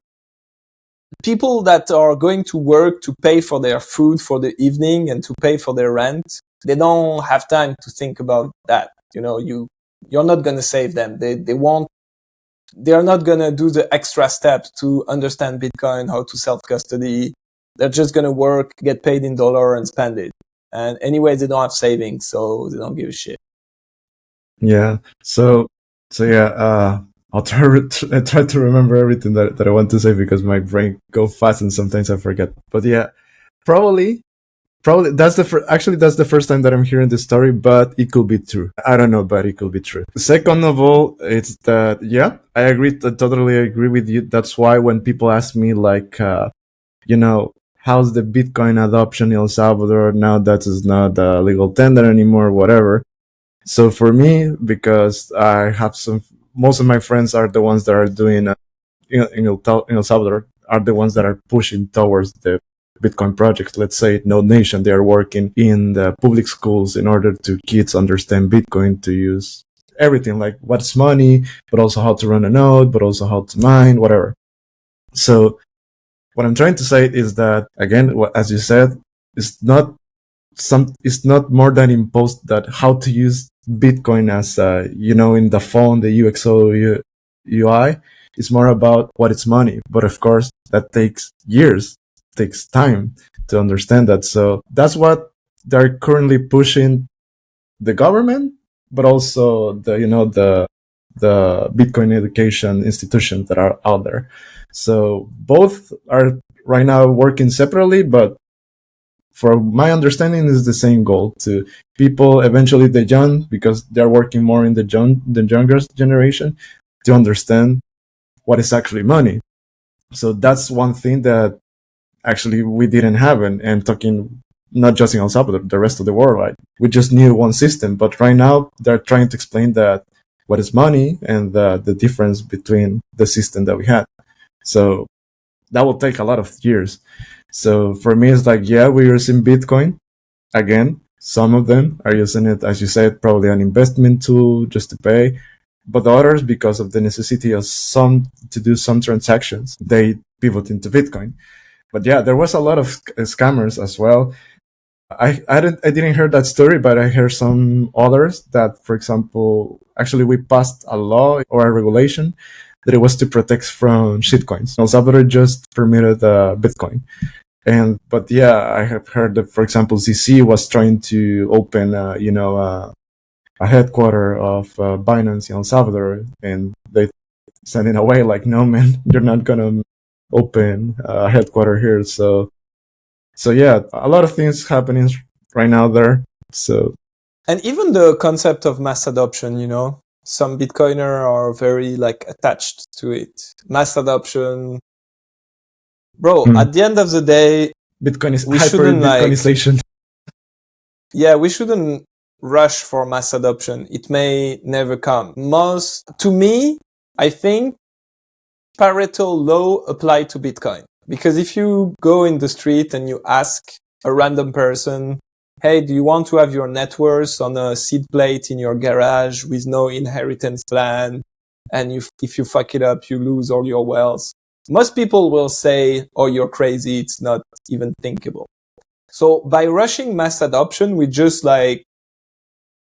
People that are going to work to pay for their food for the evening and to pay for their rent, they don't have time to think about that. You know, you're not going to save them. They're not going to do the extra steps to understand Bitcoin, how to self-custody. They're just going to work, get paid in dollar and spend it. And anyway, they don't have savings, so they don't give a shit. Yeah. So yeah, I'll try to remember everything that I want to say because my brain goes fast and sometimes I forget. But yeah, probably that's the first time that I'm hearing this story, but it could be true. I don't know, but it could be true. Second of all, it's that, yeah, I totally agree with you. That's why when people ask me like, you know, how's the Bitcoin adoption in El Salvador now that is not a legal tender anymore, whatever. So for me, because I have most of my friends are the ones that are doing in El Salvador, are the ones that are pushing towards the Bitcoin project. Let's say No Nation, they are working in the public schools in order to kids understand Bitcoin, to use everything like what's money, but also how to run a node, but also how to mine, whatever. So what I'm trying to say is that, again, as you said, it's not more than imposed that how to use Bitcoin as you know, in the phone, the UXO UI. It's more about what it's money, but of course that takes years, takes time to understand that. So that's what they're currently pushing the government, but also the Bitcoin education institutions that are out there. So both are right now working separately, but for my understanding is the same goal to people, eventually the young, because they're working more in the younger generation, to understand what is actually money. So that's one thing that actually we didn't have. And talking not just in El Salvador, the rest of the world, right? We just knew one system, but right now they're trying to explain that what is money and the difference between the system that we had. So that will take a lot of years. So for me, it's like, yeah, we're using Bitcoin. Again, some of them are using it, as you said, probably an investment tool just to pay. But the others, because of the necessity of to do some transactions, they pivot into Bitcoin. But yeah, there was a lot of scammers as well. I didn't hear that story, but I heard some others that, for example, actually we passed a law or a regulation that it was to protect from shitcoins. El Salvador just permitted Bitcoin. But yeah, I have heard that, for example, ZC was trying to open, a headquarter of Binance in El Salvador, and they sent it away like, no, man, you're not gonna open a headquarter here. So yeah, a lot of things happening right now there. So, and even the concept of mass adoption, some Bitcoiner are very attached to it. Mass adoption, bro. At the end of the day, Bitcoin is hyper-Bitcoinization. Yeah, we shouldn't rush for mass adoption. It may never come. To me, I think Pareto law apply to Bitcoin. Because if you go in the street and you ask a random person, hey, do you want to have your net worth on a seed plate in your garage with no inheritance plan? And if you fuck it up, you lose all your wealth. Most people will say, oh, you're crazy. It's not even thinkable. So by rushing mass adoption, we just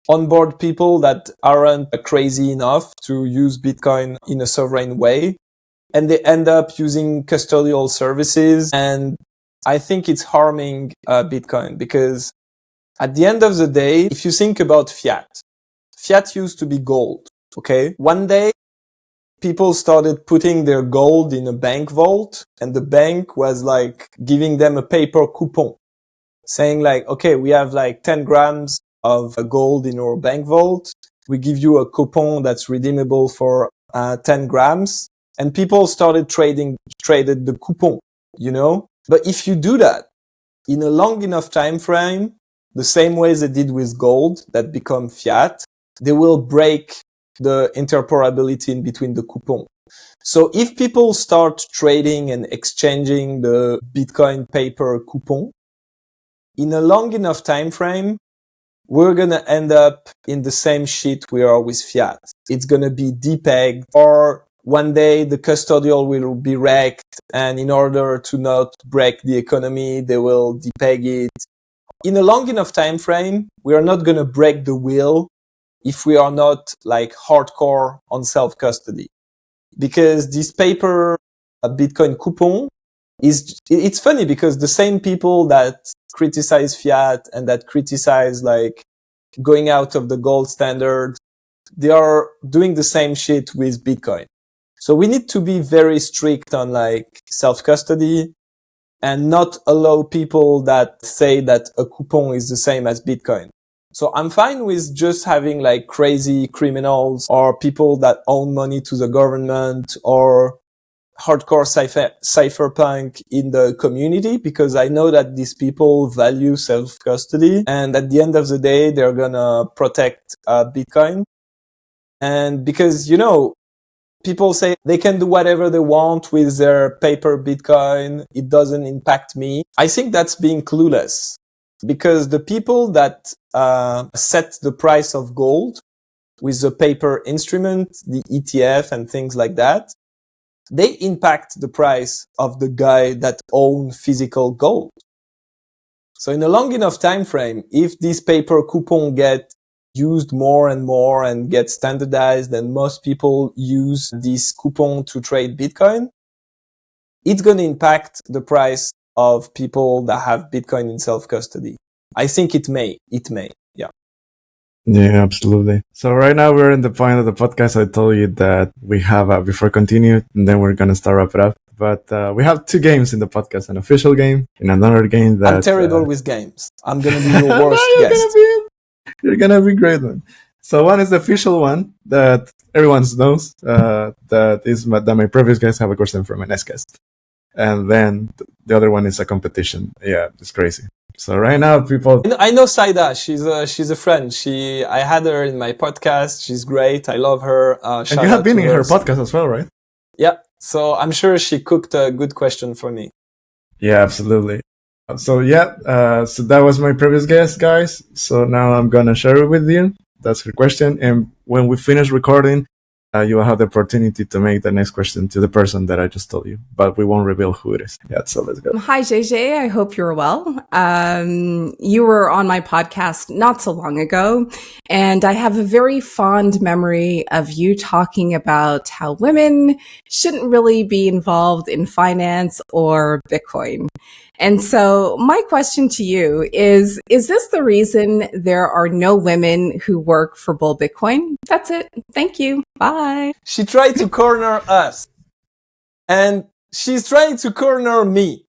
onboard people that aren't crazy enough to use Bitcoin in a sovereign way. And they end up using custodial services. And I think it's harming Bitcoin because at the end of the day, if you think about fiat used to be gold. Okay. One day, people started putting their gold in a bank vault and the bank was giving them a paper coupon saying okay, we have 10 grams of gold in our bank vault. We give you a coupon that's redeemable for 10 grams. And people started traded the coupon, But if you do that in a long enough time frame, the same way they did with gold that become fiat, they will break the interoperability in between the coupon. So if people start trading and exchanging the Bitcoin paper coupon, in a long enough time frame, we're going to end up in the same shit we are with fiat. It's going to be depegged, or one day the custodial will be wrecked, and in order to not break the economy, they will depeg it. In a long enough time frame, we are not going to break the wheel if we are not hardcore on self-custody. Because this paper, a Bitcoin coupon, it's funny because the same people that criticize fiat and that criticize going out of the gold standard, they are doing the same shit with Bitcoin. So we need to be very strict on self-custody and not allow people that say that a coupon is the same as Bitcoin. So I'm fine with just having crazy criminals or people that own money to the government or hardcore cypherpunk in the community, because I know that these people value self-custody. And at the end of the day, they're gonna protect Bitcoin. And because, people say they can do whatever they want with their paper Bitcoin, it doesn't impact me. I think that's being clueless, because the people that set the price of gold with the paper instrument, the ETF and things like that, they impact the price of the guy that owns physical gold. So in a long enough time frame, if this paper coupon get used more and more and get standardized and most people use this coupon to trade Bitcoin, it's going to impact the price of people that have Bitcoin in self-custody. I think it may. Yeah. Yeah, absolutely. So right now we're in the point of the podcast. I told you that we have, before continue, and then we're going to start wrap it up. But we have two games in the podcast, an official game and another game that... I'm terrible with games. I'm going to be your worst guest. You're going to be great, man. So one is the official one that everyone knows, that my previous guests have a question from my next guest. and then the other one is a competition. Yeah, it's crazy. So right now, people. I know Saida. She's a friend. I had her in my podcast. She's great. I love her. And you have been in her podcast as well, right? Yeah. So I'm sure she cooked a good question for me. Yeah, absolutely. So so that was my previous guest, guys. So now I'm gonna share it with you. That's her question, and when we finish recording, you will have the opportunity to make the next question to the person that I just told you, but we won't reveal who it is. Yeah, so let's go. Hi, Gégé. I hope you're well. You were on my podcast not so long ago, and I have a very fond memory of you talking about how women shouldn't really be involved in finance or Bitcoin. And so my question to you is this the reason there are no women who work for Bull Bitcoin? That's it. Thank you. Bye. She tried to corner us, and she's trying to corner me.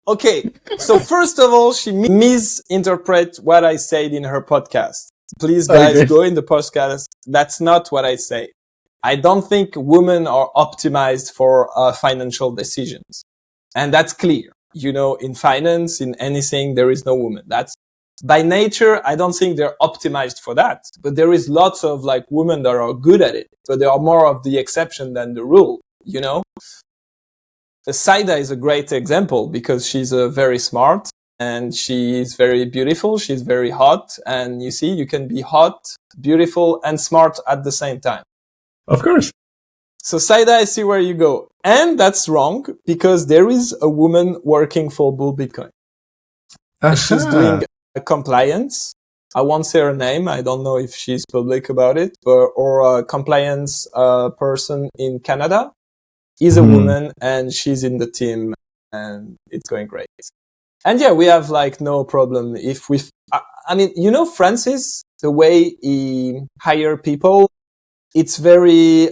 Okay, so first of all, she misinterpret what I said in her podcast. Please, guys, go in the podcast. That's not what I say. I don't think women are optimized for financial decisions. And that's clear. You know, in finance, in anything, there is no woman. That's by nature. I don't think they're optimized for that, but there is lots of like women that are good at it, but they are more of the exception than the rule, you know? Saida is a great example because she's very smart and she's very beautiful. She's very hot. And you see, you can be hot, beautiful, and smart at the same time. Of course. So Saida, I see where you go. And that's wrong because there is a woman working for Bull Bitcoin. She's doing a compliance. I won't say her name. I don't know if she's public about it, or a compliance person in Canada. Is a woman and she's in the team and it's going great. And yeah, we have like no problem if I mean, you know, Francis, the way he hire people, it's very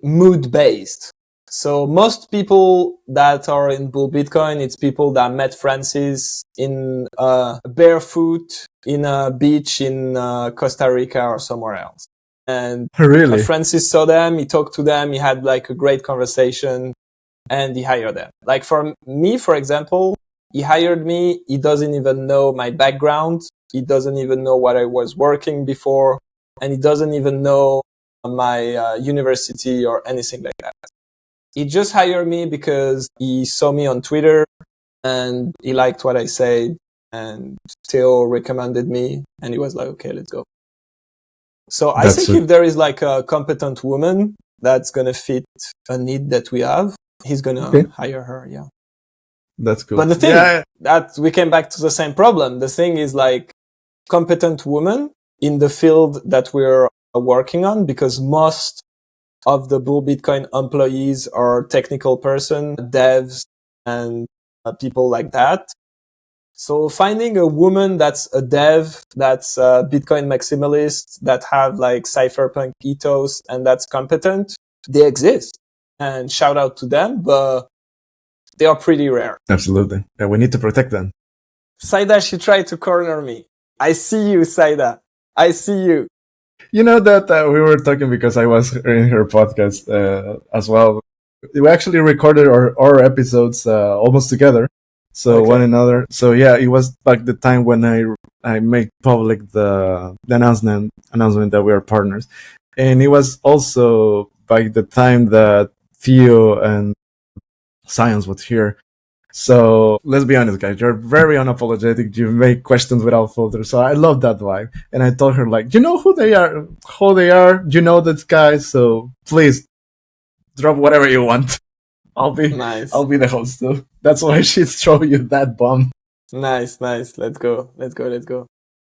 mood based. So most people that are in Bull Bitcoin, it's people that met Francis in barefoot in a beach in Costa Rica or somewhere else. And really? Francis saw them, he talked to them, he had like a great conversation and he hired them. Like for me, for example, he hired me. He doesn't even know my background. He doesn't even know what I was working before. And he doesn't even know my university or anything like that. He just hired me because he saw me on Twitter and he liked what I said and Theo recommended me and he was like, okay, let's go. So I think if there is like a competent woman that's going to fit a need that we have, he's going to hire her. Yeah. That's cool. But the thing that we came back to the same problem. The thing is like competent woman in the field that we're working on, because most of the Bull Bitcoin employees are technical person, devs and people like that. So finding a woman that's a dev, that's a Bitcoin maximalist, that have like cypherpunk ethos and that's competent, they exist. And shout out to them, but they are pretty rare. Absolutely. Yeah, we need to protect them. Saida, she tried to corner me. I see you, Saida. I see you. You know that we were talking because I was in her podcast as well. We actually recorded our episodes almost together. So one another. So yeah, it was like the time when I made public the announcement that we are partners, and it was also by the time that Theo and Science was here. So let's be honest, guys. You're very unapologetic. You make questions without filters. So I love that vibe. And I told her like, you know who they are? You know this guy. So please drop whatever you want. I'll be the host too. That's why she's throwing you that bomb. Nice. Let's go.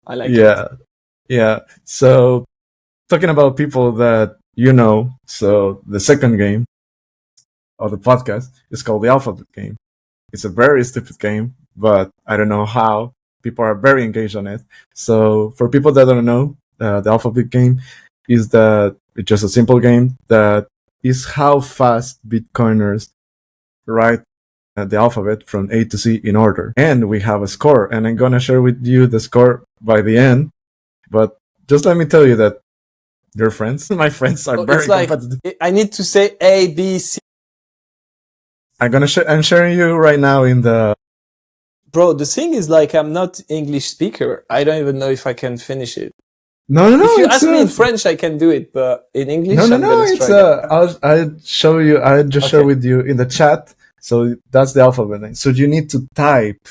I like it. Yeah. So talking about people that you know, so the second game of the podcast is called the Alphabet Game. It's a very stupid game, but I don't know how. People are very engaged on it. So for people that don't know, the Alphabet Game is that it's just a simple game that is how fast Bitcoiners write the alphabet from A to Z in order. And we have a score, and I'm going to share with you the score by the end. But just let me tell you that your friends, my friends are very competitive. I need to say A, B, C. I'm sharing you right now in the. Bro, the thing is, like, I'm not English speaker. I don't even know if I can finish it. No. If you ask me in French, I can do it, but in English, I'm gonna It's struggle. I'll show you. I'll just share with you in the chat. So that's the alphabet. So you need to type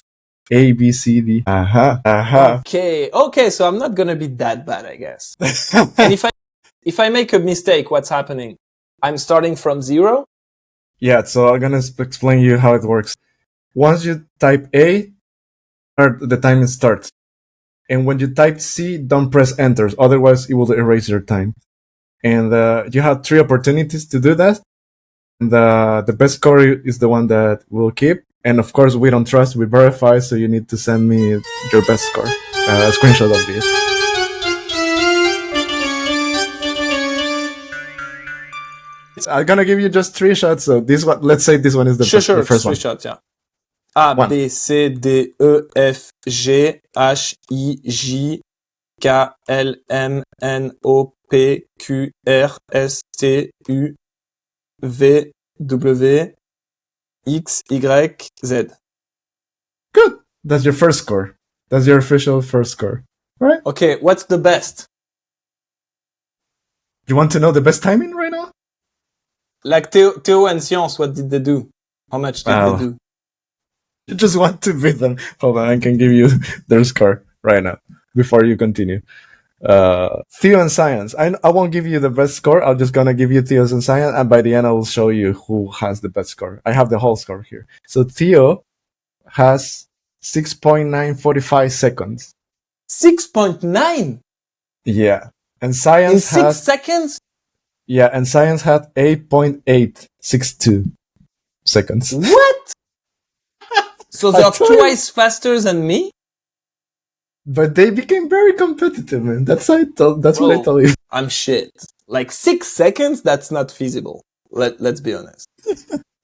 A B C D. Okay. So I'm not gonna be that bad, I guess. And if I make a mistake, what's happening? I'm starting from 0. Yeah. So I'm gonna explain you how it works. Once you type A, the time starts. And when you type C, don't press enter. Otherwise, it will erase your time. And you have 3 opportunities to do that. And the best score is the one that we'll keep. And of course, we don't trust, we verify. So you need to send me your best score, a screenshot of this. I'm gonna give you just 3 shots. So this one, let's say this one is the Sure, first 3 one. shots, yeah. A, B, C, D, E, F, G, H, I, J, K, L, M, N, O, P, Q, R, S, T, U, V, W, X, Y, Z. Good. That's your first score. That's your official first score. Right? Okay, what's the best? You want to know the best timing right now? Like Theo and Science, what did they do? How much did they do? You just want to beat them. Hold on, I can give you their score right now before you continue. Theo and Science. I won't give you the best score. I'm just gonna give you Theo's and Science, and by the end I will show you who has the best score. I have the whole score here. So Theo has 6.945 seconds. 6.9? Yeah. And Science in 6 seconds? Yeah, and Science had 8.862 seconds. What? So they're twice faster than me? But they became very competitive, man. That's what I told you. I'm shit. Like 6 seconds? That's not feasible. Let's be honest.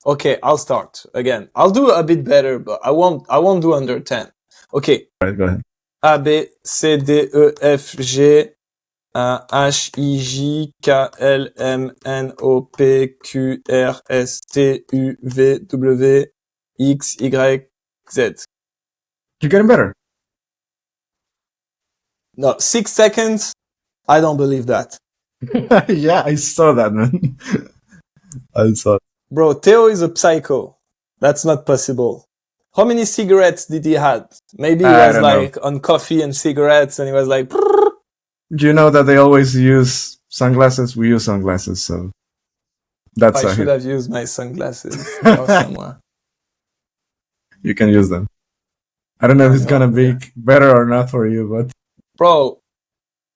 Okay, I'll start again. I'll do a bit better, but I won't do under 10. Okay. All right, go ahead. A, B, C, D, E, F, G, H, I, J, K, L, M, N, O, P, Q, R, S, T, U, V, W, X, Y, Z. You're getting better. No, 6 seconds? I don't believe that. Yeah, I saw that, man. I saw it. Bro, Theo is a psycho. That's not possible. How many cigarettes did he had? Maybe he was like on coffee and cigarettes and he was like... Brrr. You know that they always use sunglasses? We use sunglasses, so... That's I should have used my sunglasses somewhere. You can use them. I don't know if it's gonna be better or not for you, but... Bro,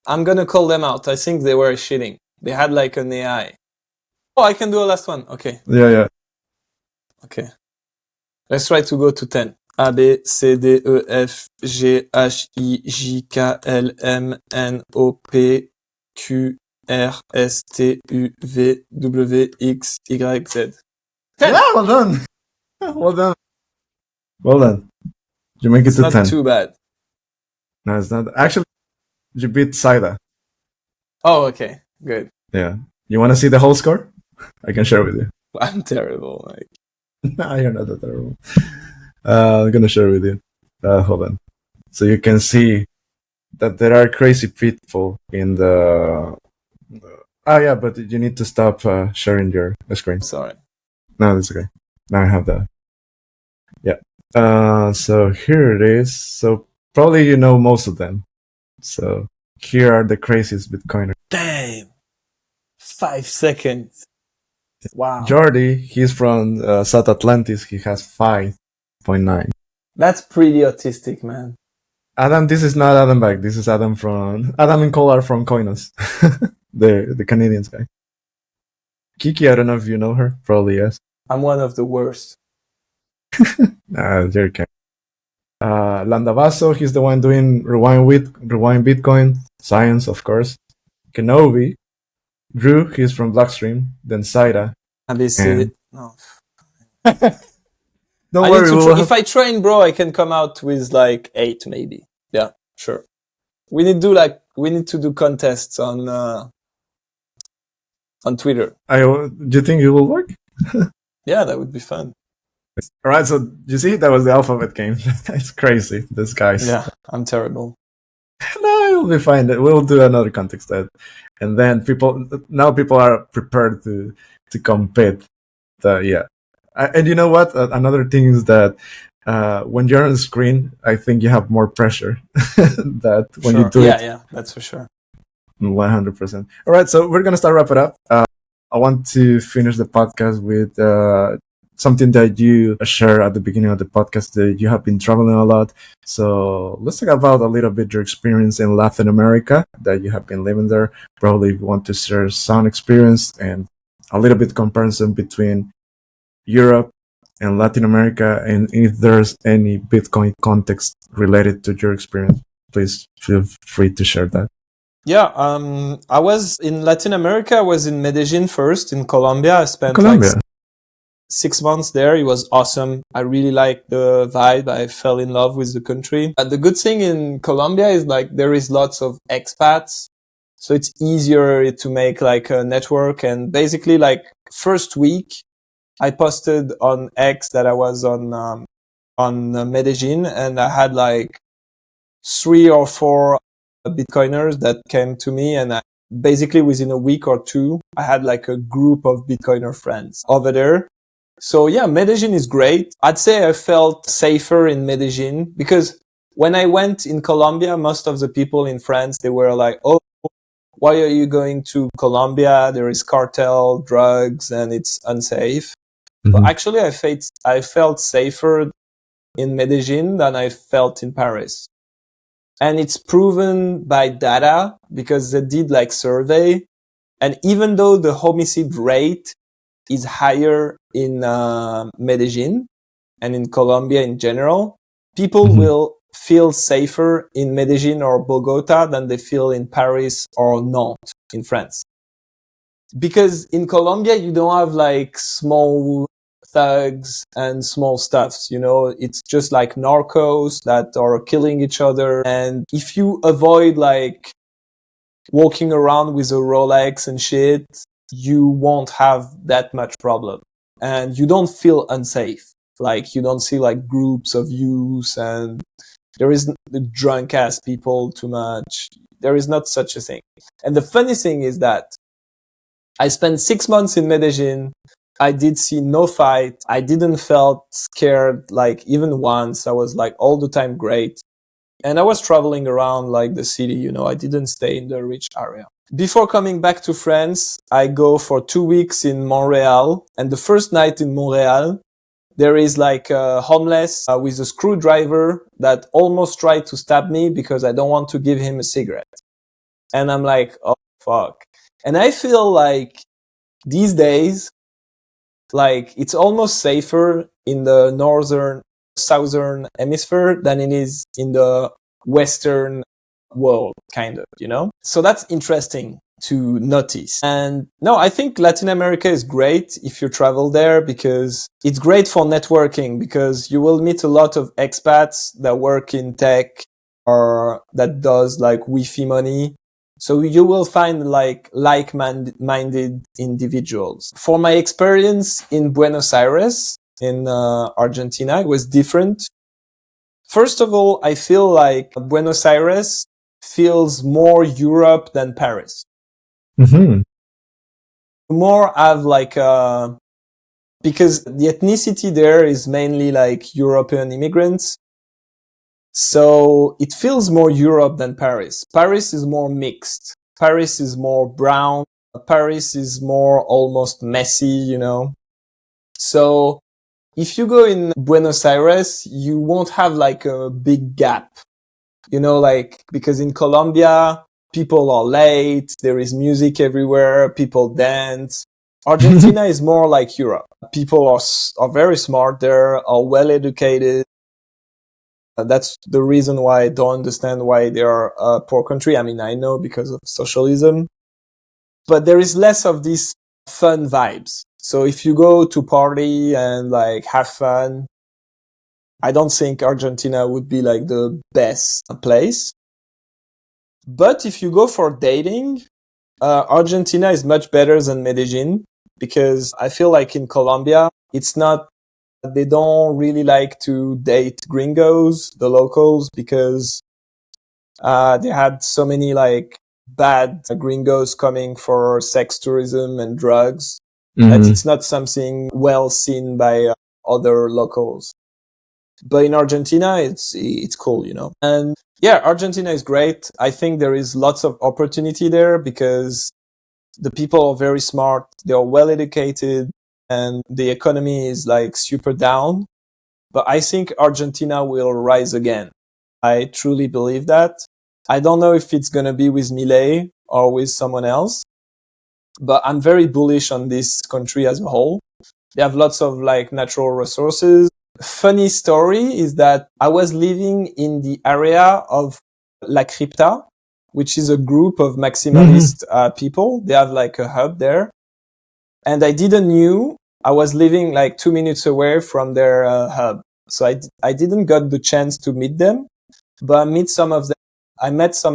I'm gonna call them out. I think they were shitting. They had like an AI. Oh, I can do a last one. Okay. Yeah. Okay. Let's try to go to 10. A, B, C, D, E, F, G, H, I, J, K, L, M, N, O, P, Q, R, S, T, U, V, W, X, Y, Z. 10! Yeah, well done. Well done. You make it to 10. It's not too bad. No, it's not. Actually, you beat Saida. Oh, okay. Good. Yeah. You want to see the whole score? I can share with you. I'm terrible. Like. No, you're not that terrible. I'm going to share with you. Hold on. So you can see that there are crazy people in the... Oh, yeah, but you need to stop sharing your screen. Sorry. No, that's okay. Now I have that. Yeah. So here it is. So probably you know most of them. So here are the craziest Bitcoiners. Damn. 5 seconds. Wow. Jordi, he's from South Atlantis. He has 5.9. That's pretty autistic, man. Adam, this is not Adam Back. This is Adam and Cole are from Coinos. the Canadians guy. Kiki, I don't know if you know her. Probably yes. I'm one of the worst. You're okay. Landavaso, he's the one doing Rewind Bitcoin. Science, of course. Kenobi. Drew, he's from Blockstream. Then Saida. No. Don't worry. If I train, bro, I can come out with like 8 maybe. Yeah, sure. We need to do contests on Twitter. Do you think it will work? Yeah, that would be fun. All right, so you see, that was the alphabet game. It's crazy, this guys. Yeah, I'm terrible. No, it'll be fine. We'll do another context that, and then people are prepared to compete. Yeah, and you know what? Another thing is that when you're on screen, I think you have more pressure that when you do it. Yeah, that's for sure. 100%. All right, so we're gonna start wrap it up. I want to finish the podcast with something that you share at the beginning of the podcast, that you have been traveling a lot. So let's talk about a little bit your experience in Latin America, that you have been living there. Probably you want to share some experience and a little bit comparison between Europe and Latin America, and if there's any Bitcoin context related to your experience, please feel free to share that. Yeah, I was in Latin America. I was in Medellin first, in Colombia. I spent like 6 months there. It was awesome. I really liked the vibe. I fell in love with the country. The good thing in Colombia is like there is lots of expats. So it's easier to make like a network. And basically like first week, I posted on X that I was on Medellin, and I had like 3 or 4 Bitcoiners that came to me, and basically within a week or 2, I had like a group of Bitcoiner friends over there. So yeah, Medellin is great. I'd say I felt safer in Medellin because when I went in Colombia, most of the people in France, they were like, oh, why are you going to Colombia? There is cartel, drugs, and it's unsafe. But actually, I felt safer in Medellin than I felt in Paris. And it's proven by data because they did like survey. And even though the homicide rate is higher in Medellin and in Colombia in general, people will feel safer in Medellin or Bogota than they feel in Paris or Nantes in France. Because in Colombia, you don't have like small thugs and small stuffs, you know, it's just like narcos that are killing each other. And if you avoid like walking around with a Rolex and shit, you won't have that much problem. And you don't feel unsafe. Like you don't see like groups of youths and there is the drunk ass people too much. There is not such a thing. And the funny thing is that I spent 6 months in Medellin. I did see no fight. I didn't felt scared like even once. I was like all the time great. And I was traveling around like the city, you know, I didn't stay in the rich area. Before coming back to France, I go for 2 weeks in Montreal. And the first night in Montreal, there is like a homeless with a screwdriver that almost tried to stab me because I don't want to give him a cigarette. And I'm like, oh, fuck. And I feel like these days, like it's almost safer in the southern hemisphere than it is in the Western world, kind of, you know? So that's interesting to notice. And no, I think Latin America is great if you travel there because it's great for networking because you will meet a lot of expats that work in tech or that does like Wi-Fi money. So you will find like-minded individuals. For my experience in Buenos Aires, in Argentina, it was different. First of all, I feel like Buenos Aires feels more Europe than Paris. More have like because the ethnicity there is mainly like European immigrants. So it feels more Europe than Paris. Paris is more mixed. Paris is more brown. Paris is more almost messy, you know. So if you go in Buenos Aires, you won't have like a big gap, you know, like because in Colombia, people are late. There is music everywhere. People dance. Argentina is more like Europe. People are very smart there, are well educated. That's the reason why I don't understand why they are a poor country. I mean, I know because of socialism, but there is less of these fun vibes. So if you go to party and like have fun, I don't think Argentina would be like the best place. But if you go for dating, Argentina is much better than Medellin because I feel like in Colombia, it's not They don't really like to date gringos, the locals, because they had so many like bad gringos coming for sex tourism and drugs that it's not something well seen by other locals. But in Argentina, it's cool, you know. And yeah, Argentina is great. I think there is lots of opportunity there because the people are very smart. They are well educated and the economy is like super down. But I think Argentina will rise again. I truly believe that. I don't know if it's going to be with Milei or with someone else, but I'm very bullish on this country as a whole. They have lots of like natural resources. Funny story is that I was living in the area of La Cripta, which is a group of maximalist people. They have like a hub there. And I didn't knew I was living like 2 minutes away from their hub. So I didn't got the chance to meet them, but I met some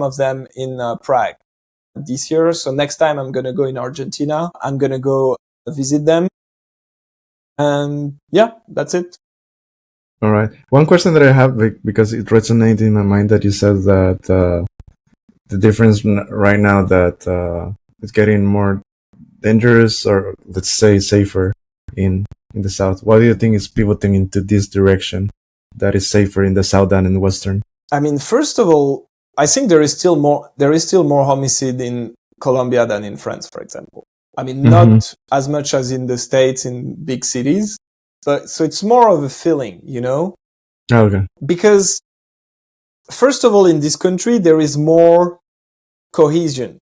of them in Prague this year. So next time I'm going to go in Argentina, I'm going to go visit them. And yeah, that's it. All right. One question that I have, because it resonated in my mind that you said that the difference right now that it's getting more dangerous, or let's say safer in the south. Why do you think is pivoting into this direction that is safer in the south than in the western? I mean, first of all, I think there is still more homicide in Colombia than in France, for example. I mean, not as much as in the States, in big cities, but so it's more of a feeling, you know? Okay. Because first of all, in this country, there is more cohesion.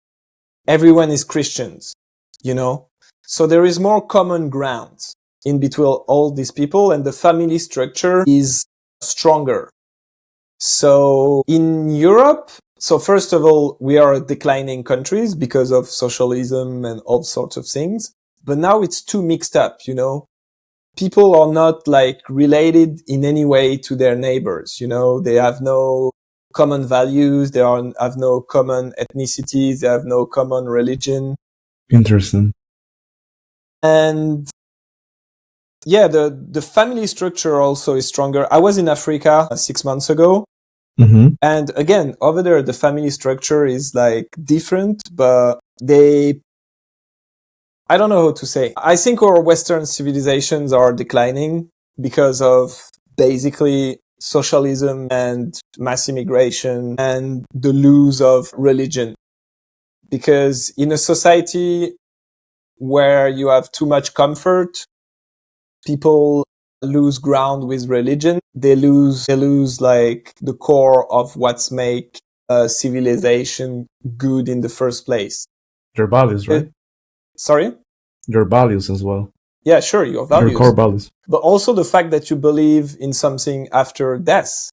Everyone is Christians, you know? So there is more common ground in between all these people, and the family structure is stronger. So in Europe, so first of all, we are declining countries because of socialism and all sorts of things. But now it's too mixed up, you know? People are not like related in any way to their neighbors, you know? They have no common values. They have no common ethnicities. They have no common religion. Interesting. And yeah, the family structure also is stronger. I was in Africa 6 months ago. And again, over there, the family structure is like different, but I don't know how to say. I think our Western civilizations are declining because of basically socialism and mass immigration and the lose of religion. Because in a society where you have too much comfort, people lose ground with religion. They lose like the core of what's make civilization good in the first place. Your values, right? Sorry? Your values as well. Yeah, sure, your values. Your core values. But also the fact that you believe in something after death.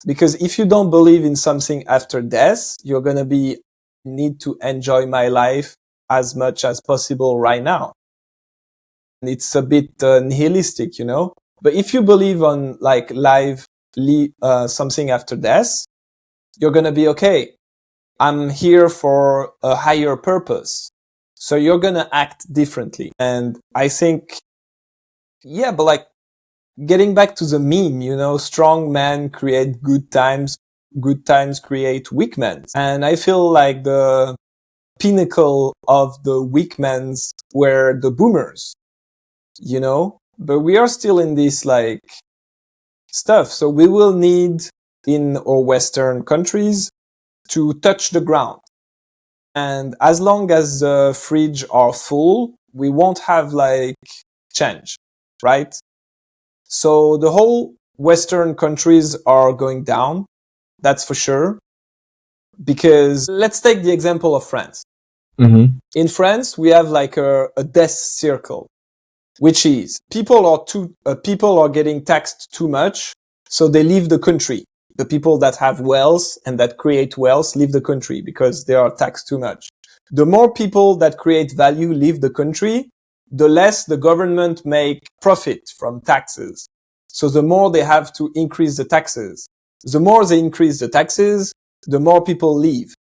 Because if you don't believe in something after death, you're going to need to enjoy my life as much as possible right now. It's a bit nihilistic, you know. But if you believe on like something after death, you're gonna be okay. I'm here for a higher purpose, so you're gonna act differently. And I think, yeah, but like getting back to the meme, you know, strong men create good times create weak men, and I feel like the pinnacle of the weak men's were the boomers. You know, but we are still in this like stuff. So we will need in our Western countries to touch the ground. And as long as the fridge are full, we won't have like change, right? So the whole Western countries are going down. That's for sure. Because let's take the example of France. In France, we have like a death circle, which is people are getting taxed too much, so they leave the country. The people that have wealth and that create wealth leave the country because they are taxed too much. The more people that create value leave the country, the less the government make profit from taxes. So the more they have to increase the taxes. The more they increase the taxes, the more people leave.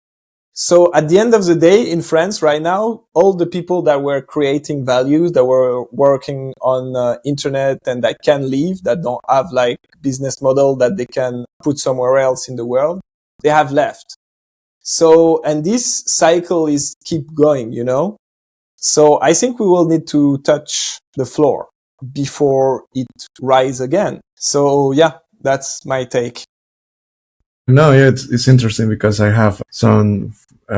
So at the end of the day, in France right now, all the people that were creating values, that were working on internet and that can leave, that don't have like business model that they can put somewhere else in the world, they have left. So, and this cycle is keep going, you know? So I think we will need to touch the floor before it rise again. So yeah, that's my take. No, yeah, it's interesting because I have some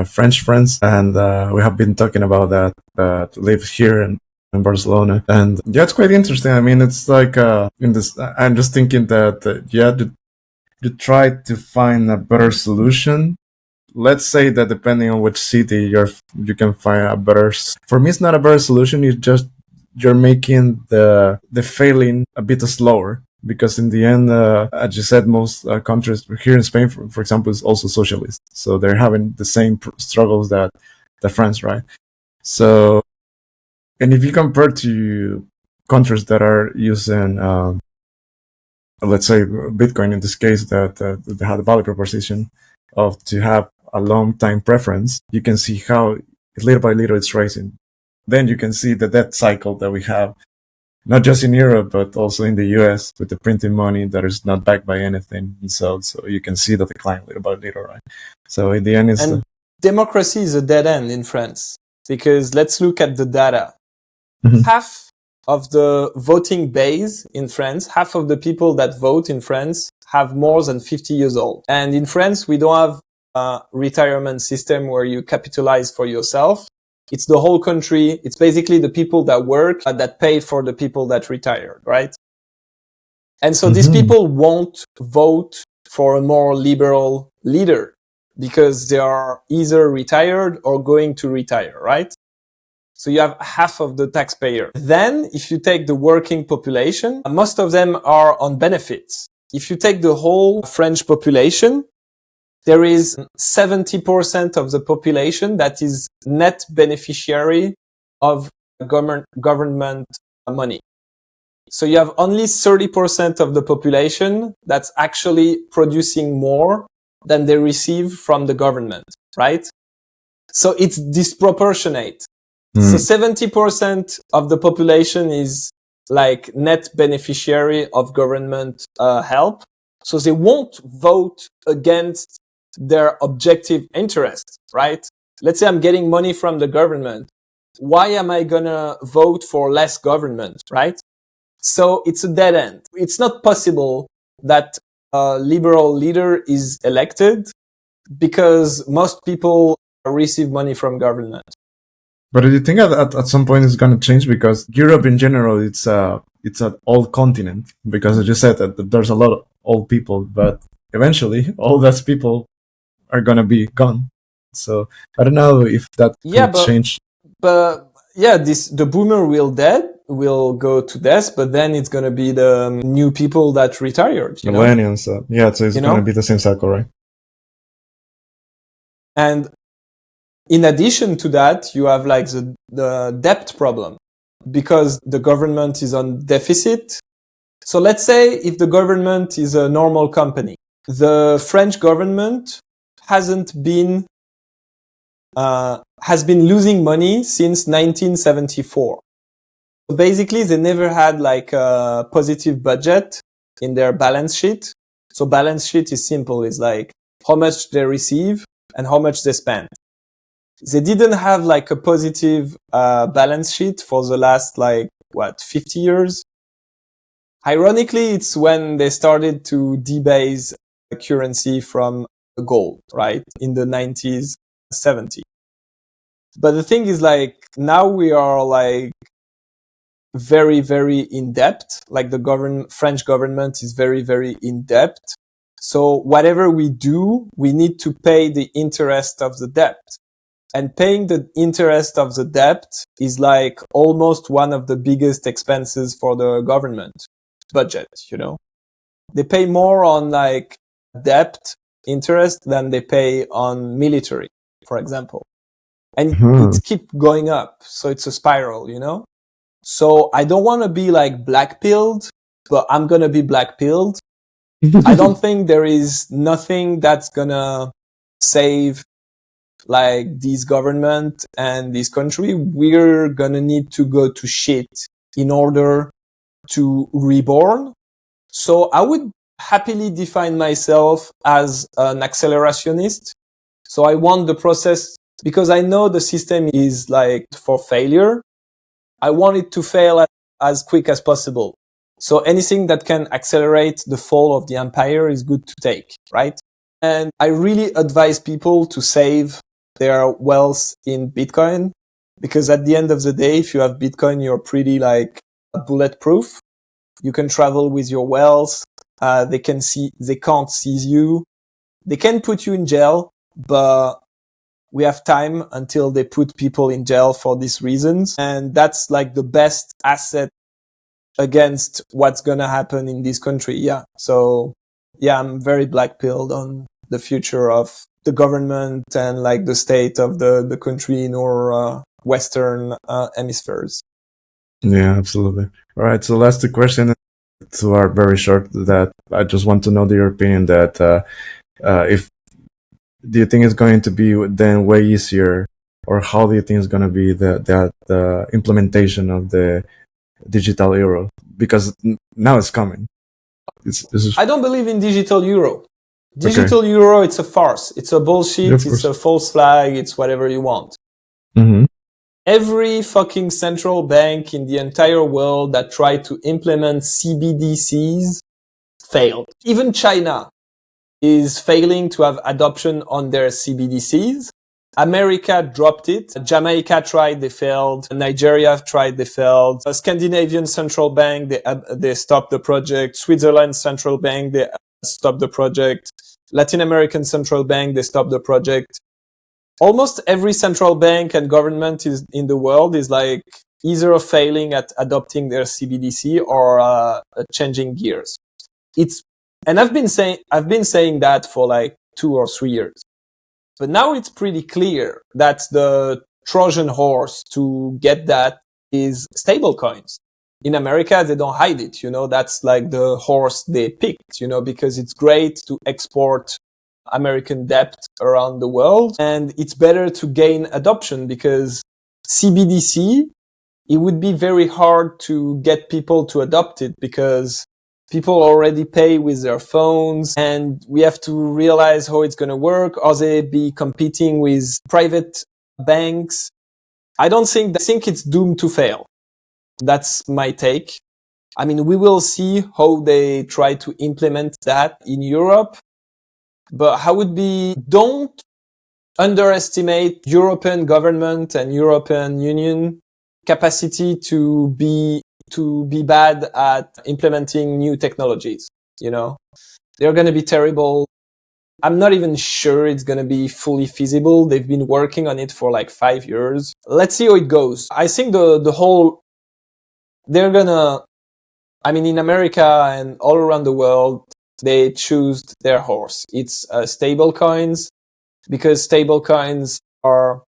French friends, and we have been talking about that live here in Barcelona, and yeah, it's quite interesting. I mean, it's like in this. I'm just thinking that you try to find a better solution. Let's say that depending on which city you can find a better. For me, it's not a better solution. You're making the failing a bit slower. Because in the end, as you said, most countries here in Spain, for example, is also socialist. So they're having the same struggles that France, right? So, and if you compare to countries that are using, let's say, Bitcoin in this case, that they have the value proposition of to have a long time preference, you can see how little by little it's rising. Then you can see the debt cycle that we have. Not just in Europe, but also in the US with the printing money that is not backed by anything. And so you can see the decline little by little, right? So in the end, democracy is a dead end in France because let's look at the data. Half of the voting base in France, half of the people that vote in France have more than 50 years old. And in France, we don't have a retirement system where you capitalize for yourself. It's the whole country. It's basically the people that work that pay for the people that retired, right? And so these people won't vote for a more liberal leader because they are either retired or going to retire, right? So you have half of the taxpayer. Then if you take the working population, most of them are on benefits. If you take the whole French population, there is 70% of the population that is net beneficiary of government money. So you have only 30% of the population that's actually producing more than they receive from the government, right? So it's disproportionate. So 70% of the population is like net beneficiary of government help. So they won't vote against their objective interest, right? Let's say I'm getting money from the government. Why am I gonna vote for less government, right? So it's a dead end. It's not possible that a liberal leader is elected because most people receive money from government. But do you think at some point it's going to change? Because Europe in general, it's an old continent. Because as you said, that there's a lot of old people, but eventually all those people are going to be gone. So I don't know if that could change. But yeah, the boomer will go to death, but then it's going to be the new people that retired. Millennials. Yeah, so it's going to be the same cycle, right? And in addition to that, you have like the debt problem because the government is on deficit. So let's say if the government is a normal company, the French government has been losing money since 1974. So basically, they never had like a positive budget in their balance sheet. So balance sheet is simple. It's like how much they receive and how much they spend. They didn't have like a positive balance sheet for the last 50 years. Ironically, it's when they started to debase currency from gold, right? In the 90s, 70s. But the thing is like now we are like very, very in debt. Like the French government is very, very in debt. So whatever we do, we need to pay the interest of the debt. And paying the interest of the debt is like almost one of the biggest expenses for the government budget, They pay more on like debt interest than they pay on military, for example. And it keeps going up. So it's a spiral, So I don't want to be like black-pilled, but I'm going to be black-pilled. I don't think there is nothing that's going to save like this government and this country, we're gonna need to go to shit in order to reborn. So I would happily define myself as an accelerationist. So I want the process because I know the system is like for failure. I want it to fail as quick as possible. So anything that can accelerate the fall of the empire is good to take, right? And I really advise people to save their wealth in Bitcoin because at the end of the day, if you have Bitcoin, you're pretty like bulletproof. You can travel with your wealth. They can't seize you. They can put you in jail, but we have time until they put people in jail for these reasons. And that's like the best asset against what's going to happen in this country. Yeah. So yeah, I'm very black-pilled on the future of the government and like the state of the country in our Western hemispheres. Yeah, absolutely. All right. So last two questions to are very short that I just want to know your opinion that if do you think it's going to be then way easier or how do you think it's going to be the implementation of the digital euro? Because now it's coming. I don't believe in digital euro. Digital euro, it's a farce. It's a bullshit. It's a false flag. It's whatever you want. Mm-hmm. Every fucking central bank in the entire world that tried to implement CBDCs failed. Even China is failing to have adoption on their CBDCs. America dropped it. Jamaica tried, they failed. Nigeria tried, they failed. A Scandinavian central bank, they stopped the project. Switzerland central bank, they stopped the project. Latin American central bank, they stopped the project. Almost every central bank and government in the world is like either failing at adopting their CBDC or changing gears. And I've been saying that for like 2 or 3 years. But now it's pretty clear that the Trojan horse to get that is stablecoins. In America, they don't hide it. That's like the horse they picked, because it's great to export American debt around the world. And it's better to gain adoption because CBDC, it would be very hard to get people to adopt it because people already pay with their phones and we have to realize how it's going to work. Or they be competing with private banks. I think it's doomed to fail. That's my take. I mean, we will see how they try to implement that in Europe. But don't underestimate European government and European Union capacity to be bad at implementing new technologies. They're going to be terrible. I'm not even sure it's going to be fully feasible. They've been working on it for like 5 years. Let's see how it goes. I think in America and all around the world, they choose their horse. It's stable coins because stable coins are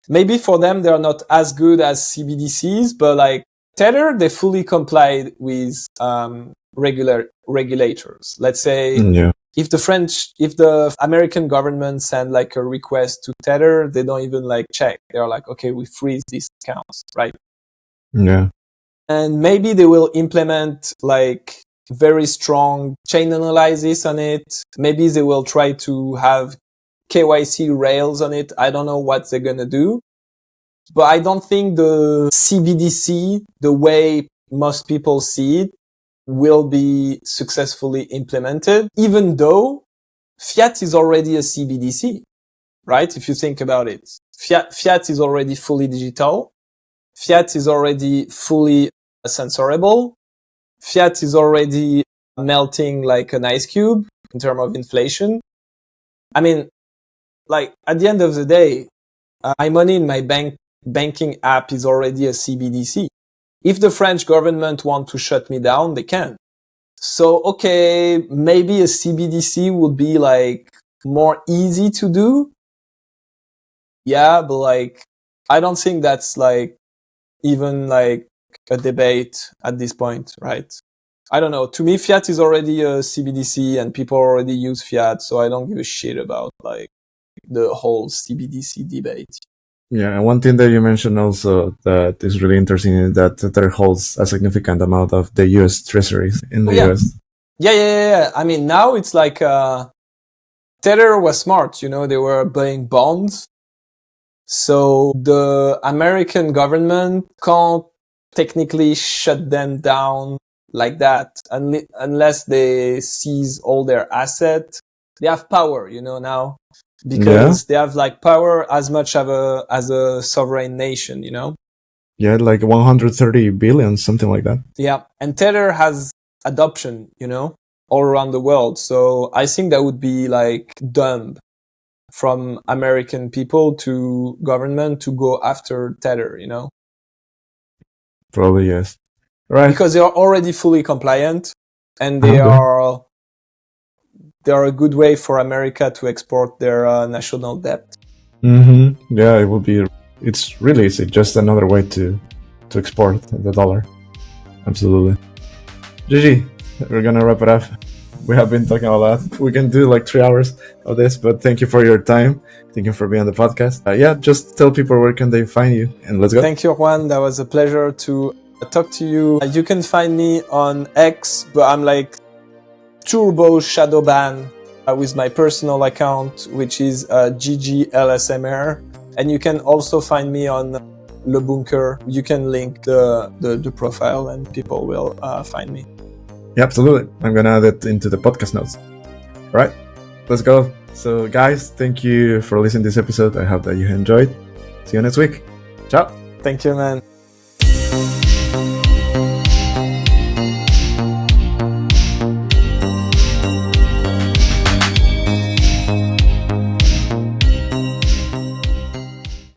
maybe for them, they're not as good as CBDCs, but like Tether, they fully complied with regulators. Let's say if the American government send like a request to Tether, they don't even like check. They're like, okay, we freeze these accounts, right? Yeah. And maybe they will implement like very strong chain analysis on it. Maybe they will try to have KYC rails on it. I don't know what they're going to do. But I don't think the CBDC, the way most people see it, will be successfully implemented, even though fiat is already a CBDC, right? If you think about it, fiat is already fully digital. Fiat is already fully censorable. Fiat is already melting like an ice cube in terms of inflation. I mean, like at the end of the day, my money in my banking app is already a CBDC. If the French government want to shut me down, they can. So, okay, maybe a CBDC would be like more easy to do. Yeah, but like, I don't think that's like even like a debate at this point, right? I don't know. To me, fiat is already a CBDC and people already use fiat. So I don't give a shit about like the whole CBDC debate. Yeah, and one thing that you mentioned also that is really interesting is that Tether holds a significant amount of the US treasuries in the US. Yeah. I mean, now it's like Tether was smart, they were buying bonds. So the American government can't technically shut them down like that unless they seize all their assets. They have power, now, because they have like power as much as a sovereign nation, Yeah, like 130 billion, something like that. Yeah, and Tether has adoption, all around the world. So I think that would be like dumb from American people to government to go after Tether, Probably, yes. Right. Because they are already fully compliant and they are a good way for America to export their national debt. Mm-hmm. Yeah, it's really easy. Just another way to export the dollar. Absolutely. Gégé, we're gonna wrap it up. We have been talking a lot. We can do like 3 hours of this, but thank you for your time. Thank you for being on the podcast. Just tell people where can they find you, and let's go. Thank you, Juan. That was a pleasure to talk to you. You can find me on X, but I'm like turbo shadowban with my personal account, which is GGLSMR. And you can also find me on Le Bunker. You can link the profile and people will find me. Yeah, absolutely. I'm going to add it into the podcast notes. All right, let's go. So guys, thank you for listening to this episode. I hope that you enjoyed. See you next week. Ciao. Thank you, man.